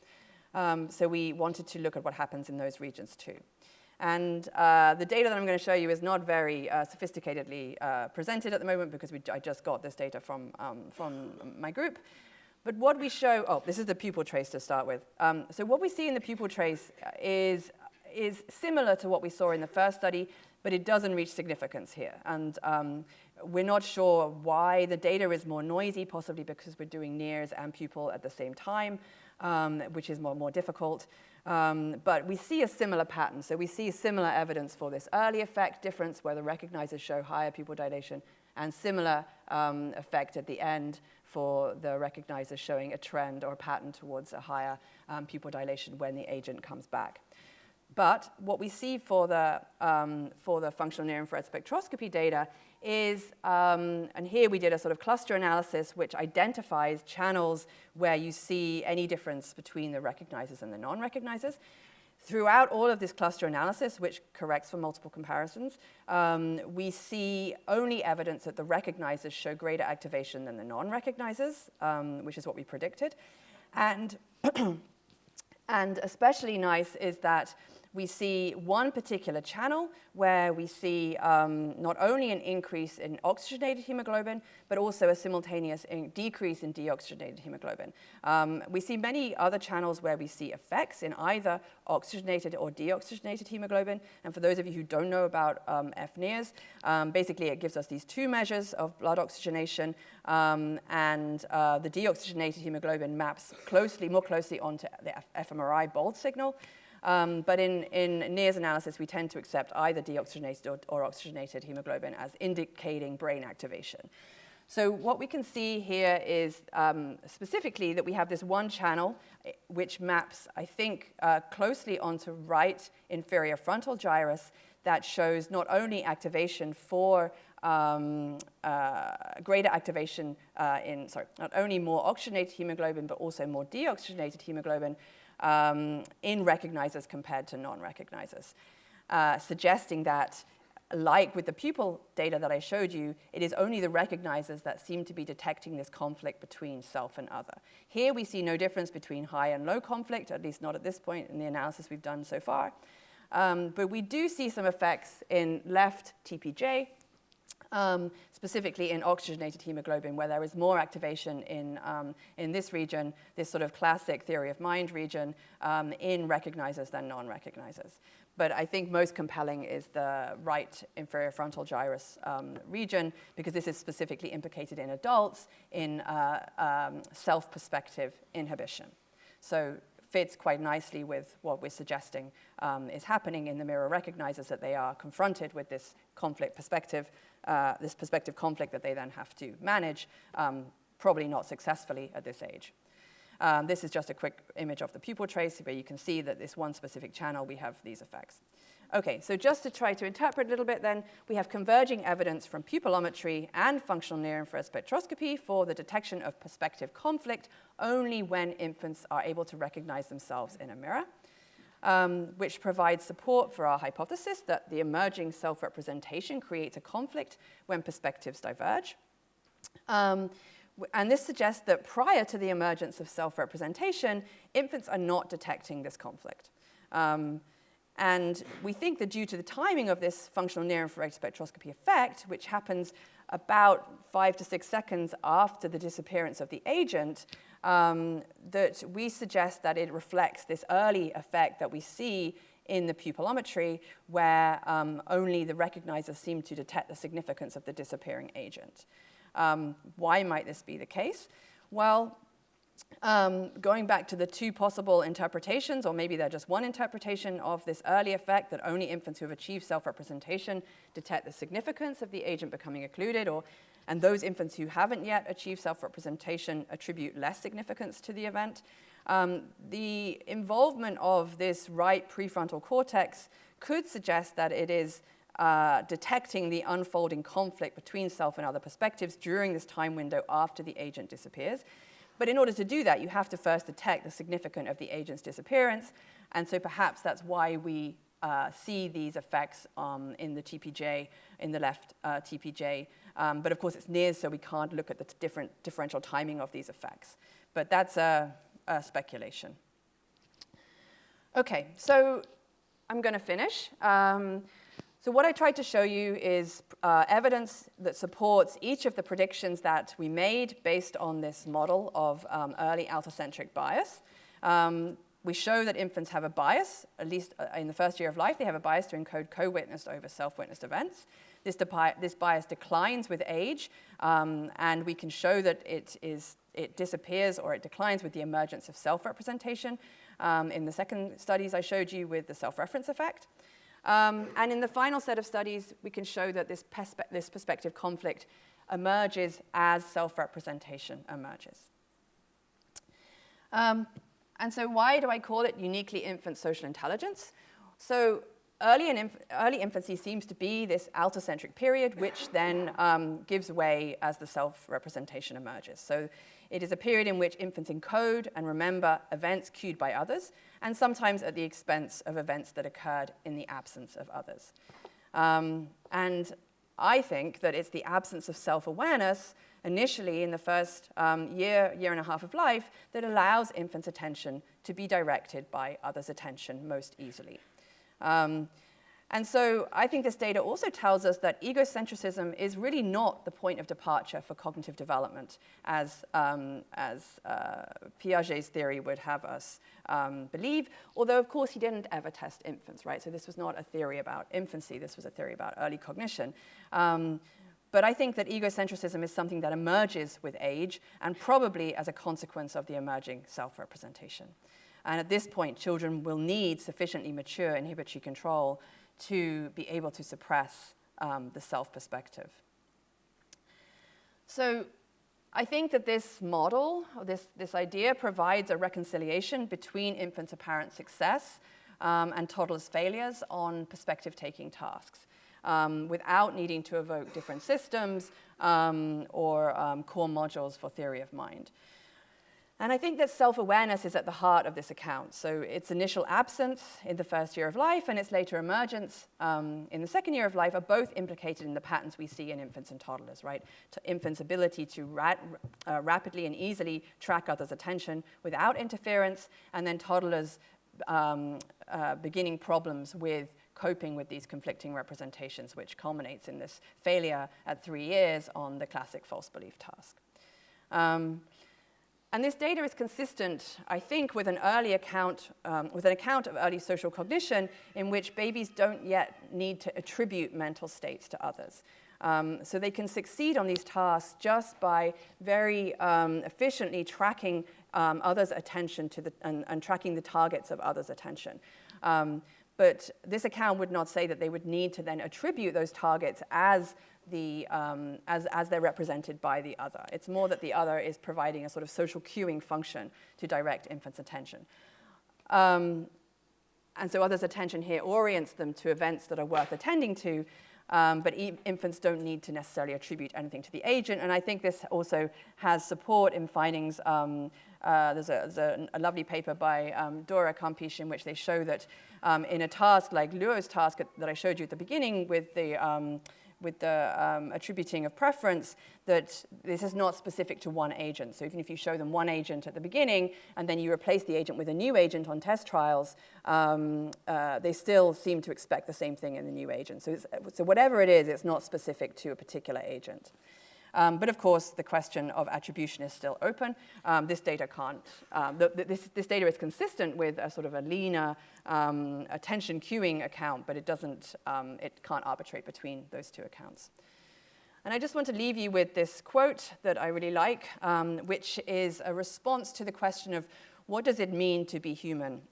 So we wanted to look at what happens in those regions too. And the data that I'm going to show you is not very sophisticatedly presented at the moment because I just got this data from my group. But what we show, oh, this is the pupil trace to start with. So what we see in the pupil trace is similar to what we saw in the first study, but it doesn't reach significance here. And we're not sure why the data is more noisy, possibly because we're doing NIRS and pupil at the same time, which is more difficult. But we see a similar pattern. So we see similar evidence for this early effect difference where the recognizers show higher pupil dilation and similar effect at the end for the recognizers showing a trend or a pattern towards a higher pupil dilation when the agent comes back. But what we see for the functional near-infrared spectroscopy data is, and here we did a sort of cluster analysis which identifies channels where you see any difference between the recognizers and the non-recognizers. Throughout all of this cluster analysis, which corrects for multiple comparisons, we see only evidence that the recognizers show greater activation than the non-recognizers, which is what we predicted. And, and especially nice is that we see one particular channel where we see not only an increase in oxygenated hemoglobin, but also a simultaneous decrease in deoxygenated hemoglobin. We see many other channels where we see effects in either oxygenated or deoxygenated hemoglobin. And for those of you who don't know about FNIRS, basically it gives us these two measures of blood oxygenation, and the deoxygenated hemoglobin maps more closely onto the fMRI BOLD signal. But in NIRS analysis, we tend to accept either deoxygenated or oxygenated hemoglobin as indicating brain activation. So what we can see here is specifically that we have this one channel which maps, I think, closely onto right inferior frontal gyrus that shows not only activation for greater activation not only more oxygenated hemoglobin, but also more deoxygenated hemoglobin in recognizers compared to non-recognizers, suggesting that, like with the pupil data that I showed you, it is only the recognizers that seem to be detecting this conflict between self and other. Here we see no difference between high and low conflict, at least not at this point in the analysis we've done so far. But we do see some effects in left TPJ, specifically in oxygenated hemoglobin, where there is more activation in this region, this sort of classic theory of mind region, in recognizers than non-recognizers. But I think most compelling is the right inferior frontal gyrus region, because this is specifically implicated in adults in self-perspective inhibition. So fits quite nicely with what we're suggesting is happening in the mirror recognizers, that they are confronted with this conflict perspective, this perspective conflict that they then have to manage, probably not successfully at this age. This is just a quick image of the pupil trace where you can see that this one specific channel, we have these effects. Okay, so just to try to interpret a little bit then, we have converging evidence from pupillometry and functional near-infrared spectroscopy for the detection of perspective conflict only when infants are able to recognize themselves in a mirror, which provides support for our hypothesis that the emerging self-representation creates a conflict when perspectives diverge. And this suggests that prior to the emergence of self-representation, infants are not detecting this conflict. And we think that due to the timing of this functional near-infrared spectroscopy effect, which happens about 5 to 6 seconds after the disappearance of the agent, that we suggest that it reflects this early effect that we see in the pupillometry, where only the recognizers seem to detect the significance of the disappearing agent. Why might this be the case? Well, going back to the two possible interpretations, or maybe they're just one interpretation of this early effect, that only infants who have achieved self-representation detect the significance of the agent becoming occluded, and those infants who haven't yet achieved self-representation attribute less significance to the event. The involvement of this right prefrontal cortex could suggest that it is detecting the unfolding conflict between self and other perspectives during this time window after the agent disappears. But in order to do that, you have to first detect the significance of the agent's disappearance. And so perhaps that's why we see these effects in the TPJ, in the left TPJ. But of course, it's NIRS, so we can't look at the differential timing of these effects. But that's a speculation. Okay, so I'm going to finish. So what I tried to show you is evidence that supports each of the predictions that we made based on this model of early alpha-centric bias. We show that infants have a bias, at least in the first year of life, they have a bias to encode co-witnessed over self-witnessed events. This bias declines with age, and we can show that it disappears or it declines with the emergence of self-representation. In the second studies I showed you with the self-reference effect. And in the final set of studies, we can show that this perspective conflict emerges as self-representation emerges. And so why do I call it uniquely infant social intelligence? So early infancy seems to be this alpha-centric period, which then gives way as the self-representation emerges. So it is a period in which infants encode and remember events cued by others, and sometimes at the expense of events that occurred in the absence of others. And I think that it's the absence of self-awareness initially in the first year and a half of life that allows infants' attention to be directed by others' attention most easily. And so I think this data also tells us that egocentrism is really not the point of departure for cognitive development, as Piaget's theory would have us believe, although of course he didn't ever test infants, right? So this was not a theory about infancy, this was a theory about early cognition. But I think that egocentrism is something that emerges with age and probably as a consequence of the emerging self-representation. And at this point, children will need sufficiently mature inhibitory control to be able to suppress the self-perspective. So I think that this model, or this idea, provides a reconciliation between infants' apparent success and toddlers' failures on perspective-taking tasks, without needing to evoke different systems or core modules for theory of mind. And I think that self-awareness is at the heart of this account. So its initial absence in the first year of life and its later emergence in the second year of life are both implicated in the patterns we see in infants and toddlers, right? Infants' ability to rapidly and easily track others' attention without interference, and then toddlers beginning problems with coping with these conflicting representations, which culminates in this failure at 3 years on the classic false belief task. And this data is consistent, I think, with an account of early social cognition in which babies don't yet need to attribute mental states to others. So they can succeed on these tasks just by very efficiently tracking others' attention and tracking the targets of others' attention. But this account would not say that they would need to then attribute those targets as they're represented by the other. It's more that the other is providing a sort of social cueing function to direct infants' attention. And so others' attention here orients them to events that are worth attending to, but infants don't need to necessarily attribute anything to the agent. And I think this also has support in findings. There's a lovely paper by Dora Kampish in which they show that in a task like Luo's task that I showed you at the beginning with the attributing of preference, that this is not specific to one agent. So even if you show them one agent at the beginning and then you replace the agent with a new agent on test trials, they still seem to expect the same thing in the new agent. So whatever it is, it's not specific to a particular agent. But of course, the question of attribution is still open. This data this data is consistent with a sort of a leaner attention queuing account, but it can't arbitrate between those two accounts. And I just want to leave you with this quote that I really like, which is a response to the question of what does it mean to be human?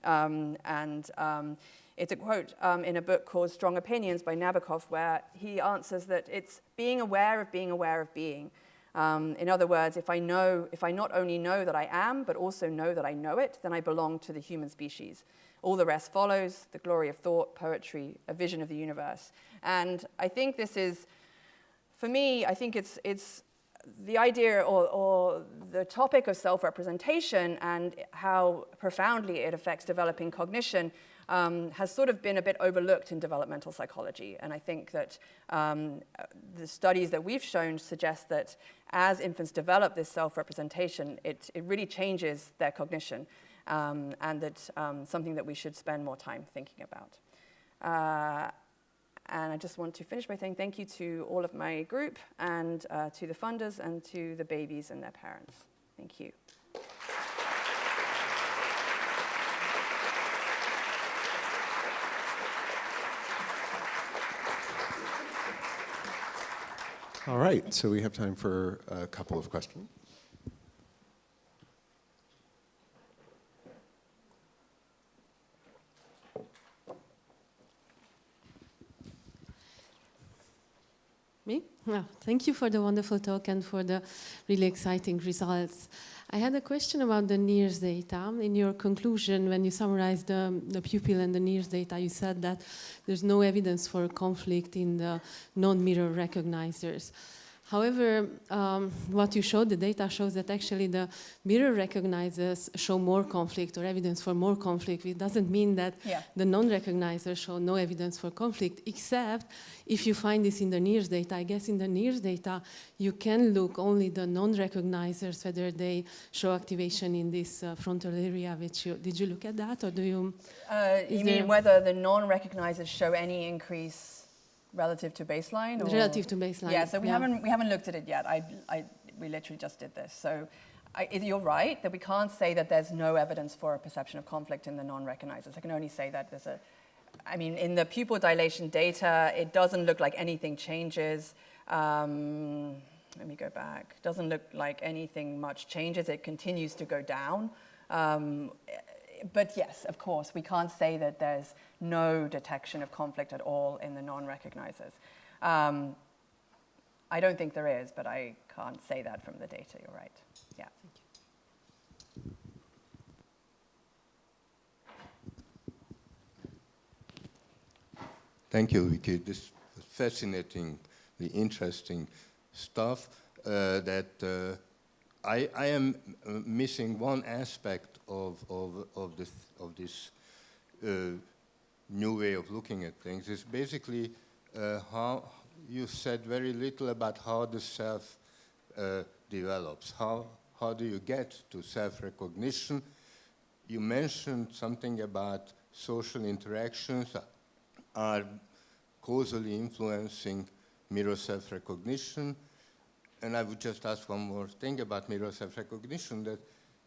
It's a quote in a book called Strong Opinions by Nabokov, where he answers that it's being aware of being aware of being. In other words, if I not only know that I am, but also know that I know it, then I belong to the human species. All the rest follows, the glory of thought, poetry, a vision of the universe. And I think this is, for me, I think it's the idea or the topic of self-representation and how profoundly it affects developing cognition has sort of been a bit overlooked in developmental psychology. And I think that the studies that we've shown suggest that as infants develop this self-representation, it really changes their cognition. and that something that we should spend more time thinking about. And I just want to finish by saying thank you to all of my group and to the funders and to the babies and their parents. Thank you. All right, so we have time for a couple of questions. Me? Well, thank you for the wonderful talk and for the really exciting results. I had a question about the NIRS data. In your conclusion, when you summarized the pupil and the NIRS data, you said that there's no evidence for conflict in the non-mirror recognizers. However, what you showed, the data shows that actually the mirror recognizers show more conflict or evidence for more conflict. It doesn't mean that the non-recognizers show no evidence for conflict, except if you find this in the NIRS data. I guess in the NIRS data, you can look only the non-recognizers, whether they show activation in this frontal area. Did you look at that, or do you? You mean whether the non-recognizers show any increase relative to baseline? Or? Relative to baseline. Yeah, so we haven't looked at it yet. We literally just did this. So you're right that we can't say that there's no evidence for a perception of conflict in the non-recognizers. I can only say that there's in the pupil dilation data, it doesn't look like anything changes. Let me go back. It doesn't look like anything much changes. It continues to go down. But yes, of course, we can't say that there's no detection of conflict at all in the non-recognizers. I don't think there is, but I can't say that from the data. You're right. Yeah. Thank you, Vicky. This is fascinatingly interesting stuff that I am missing one aspect of this new way of looking at things. Is basically how you said very little about how the self develops. How do you get to self-recognition? You mentioned something about social interactions are causally influencing mirror self-recognition. And I would just ask one more thing about mirror self-recognition, that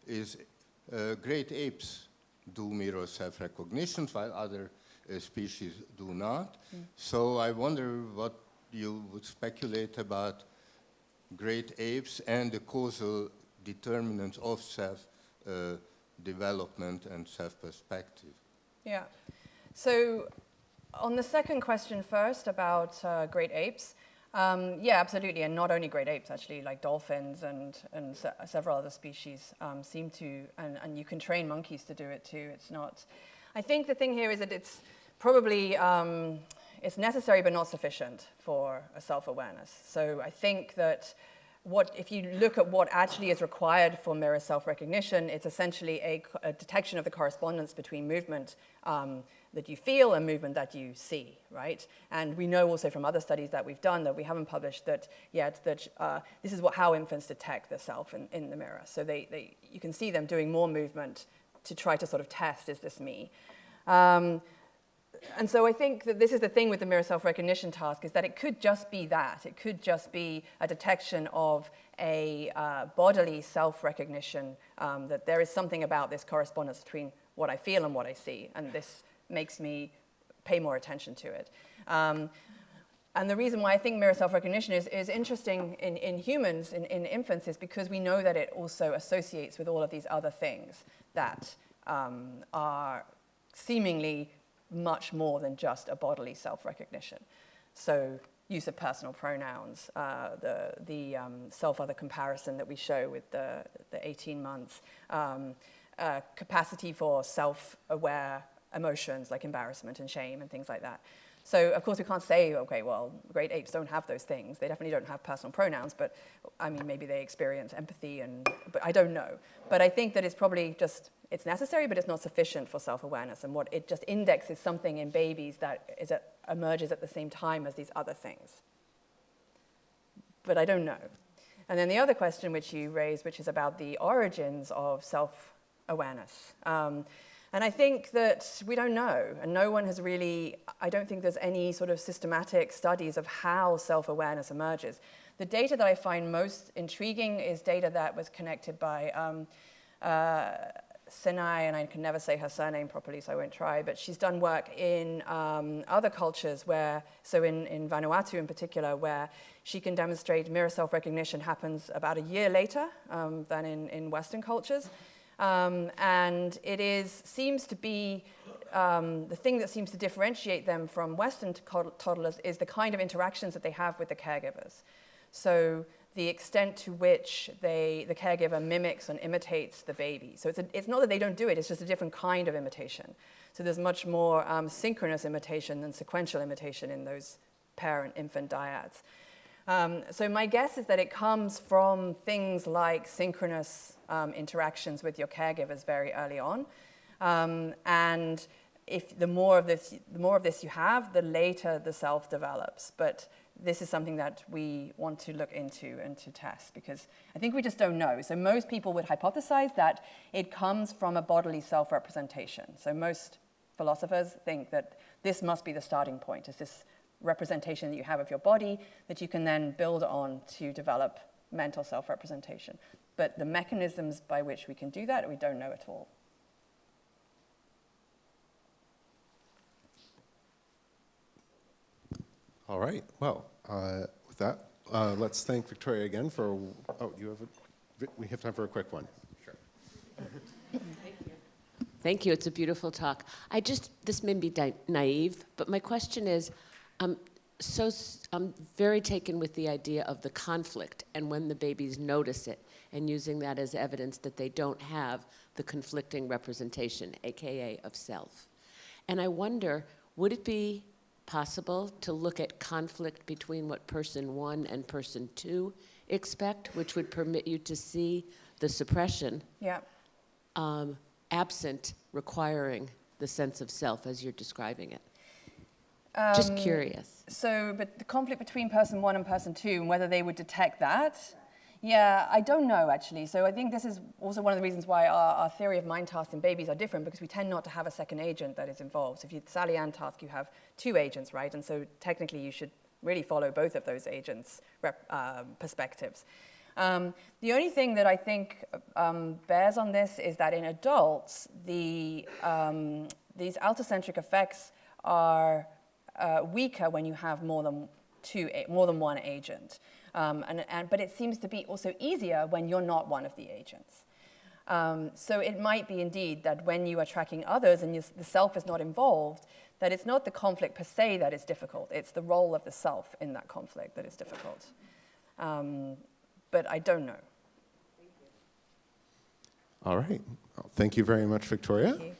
is great apes do mirror self-recognition while other species do not. So I wonder what you would speculate about great apes and the causal determinants of self-development and self-perspective. Yeah. So on the second question first about great apes, yeah, absolutely, and not only great apes, actually, like dolphins and several other species seem to, and you can train monkeys to do it too. It's not, I think the thing here is that it's probably, it's necessary but not sufficient for a self-awareness. So I think that if you look at what actually is required for mirror self-recognition, it's essentially a detection of the correspondence between movement that you feel and movement that you see, right? And we know also from other studies that we've done that we haven't published that yet, that this is how infants detect the self in the mirror. So you can see them doing more movement to try to sort of test, is this me? And so I think that this is the thing with the mirror self-recognition task, is that it could just be that. It could just be a detection of a bodily self-recognition, that there is something about this correspondence between what I feel and what I see, and this makes me pay more attention to it. And the reason why I think mirror self-recognition is interesting in humans, in infants, is because we know that it also associates with all of these other things that are seemingly much more than just a bodily self-recognition. So use of personal pronouns, the self-other comparison that we show with the 18 months, capacity for self-aware emotions like embarrassment and shame and things like that. So of course we can't say, okay, well, great apes don't have those things. They definitely don't have personal pronouns, but I mean, maybe they experience empathy, but I don't know. But I think that it's probably just, it's necessary, but it's not sufficient for self-awareness. And what it just indexes something in babies that emerges at the same time as these other things. But I don't know. And then the other question which you raised, which is about the origins of awareness. And I think that we don't know, and no one has really, I don't think there's any sort of systematic studies of how self-awareness emerges. The data that I find most intriguing is data that was connected by Senai, and I can never say her surname properly, so I won't try, but she's done work in other cultures where, so in Vanuatu in particular, where she can demonstrate mirror self-recognition happens about a year later than in Western cultures. And it seems to be, the thing that seems to differentiate them from Western toddlers is the kind of interactions that they have with the caregivers. So the extent to which the caregiver mimics and imitates the baby. So it's not that they don't do it, it's just a different kind of imitation. So there's much more synchronous imitation than sequential imitation in those parent-infant dyads. So my guess is that it comes from things like synchronous interactions with your caregivers very early on. And if the more of this you have, the later the self develops. But this is something that we want to look into and to test, because I think we just don't know. So most people would hypothesize that it comes from a bodily self-representation. So most philosophers think that this must be the starting point, is this representation that you have of your body that you can then build on to develop mental self-representation. But the mechanisms by which we can do that, we don't know at all. All right. Well, with that, let's thank Victoria again for. Oh, we have time for a quick one. Sure. Thank you. It's a beautiful talk. This may be naive, but my question is, I'm very taken with the idea of the conflict and when the babies notice it and using that as evidence that they don't have the conflicting representation, AKA of self. And I wonder, would it be possible to look at conflict between what person 1 and person 2 expect, which would permit you to see the suppression, absent requiring the sense of self as you're describing it? Just curious. So, but the conflict between person 1 and person 2, and whether they would detect that, yeah, I don't know, actually. So I think this is also one of the reasons why our theory of mind tasks in babies are different, because we tend not to have a second agent that is involved. So if you Sally Ann task, you have 2 agents, right? And so technically you should really follow both of those agents' perspectives. The only thing that I think bears on this is that in adults, these allocentric effects are weaker when you have more than one agent. But it seems to be also easier when you're not one of the agents. So it might be indeed that when you are tracking others and the self is not involved, that it's not the conflict per se that is difficult, it's the role of the self in that conflict that is difficult. But I don't know. All right. Well, thank you very much, Victoria. Thank you.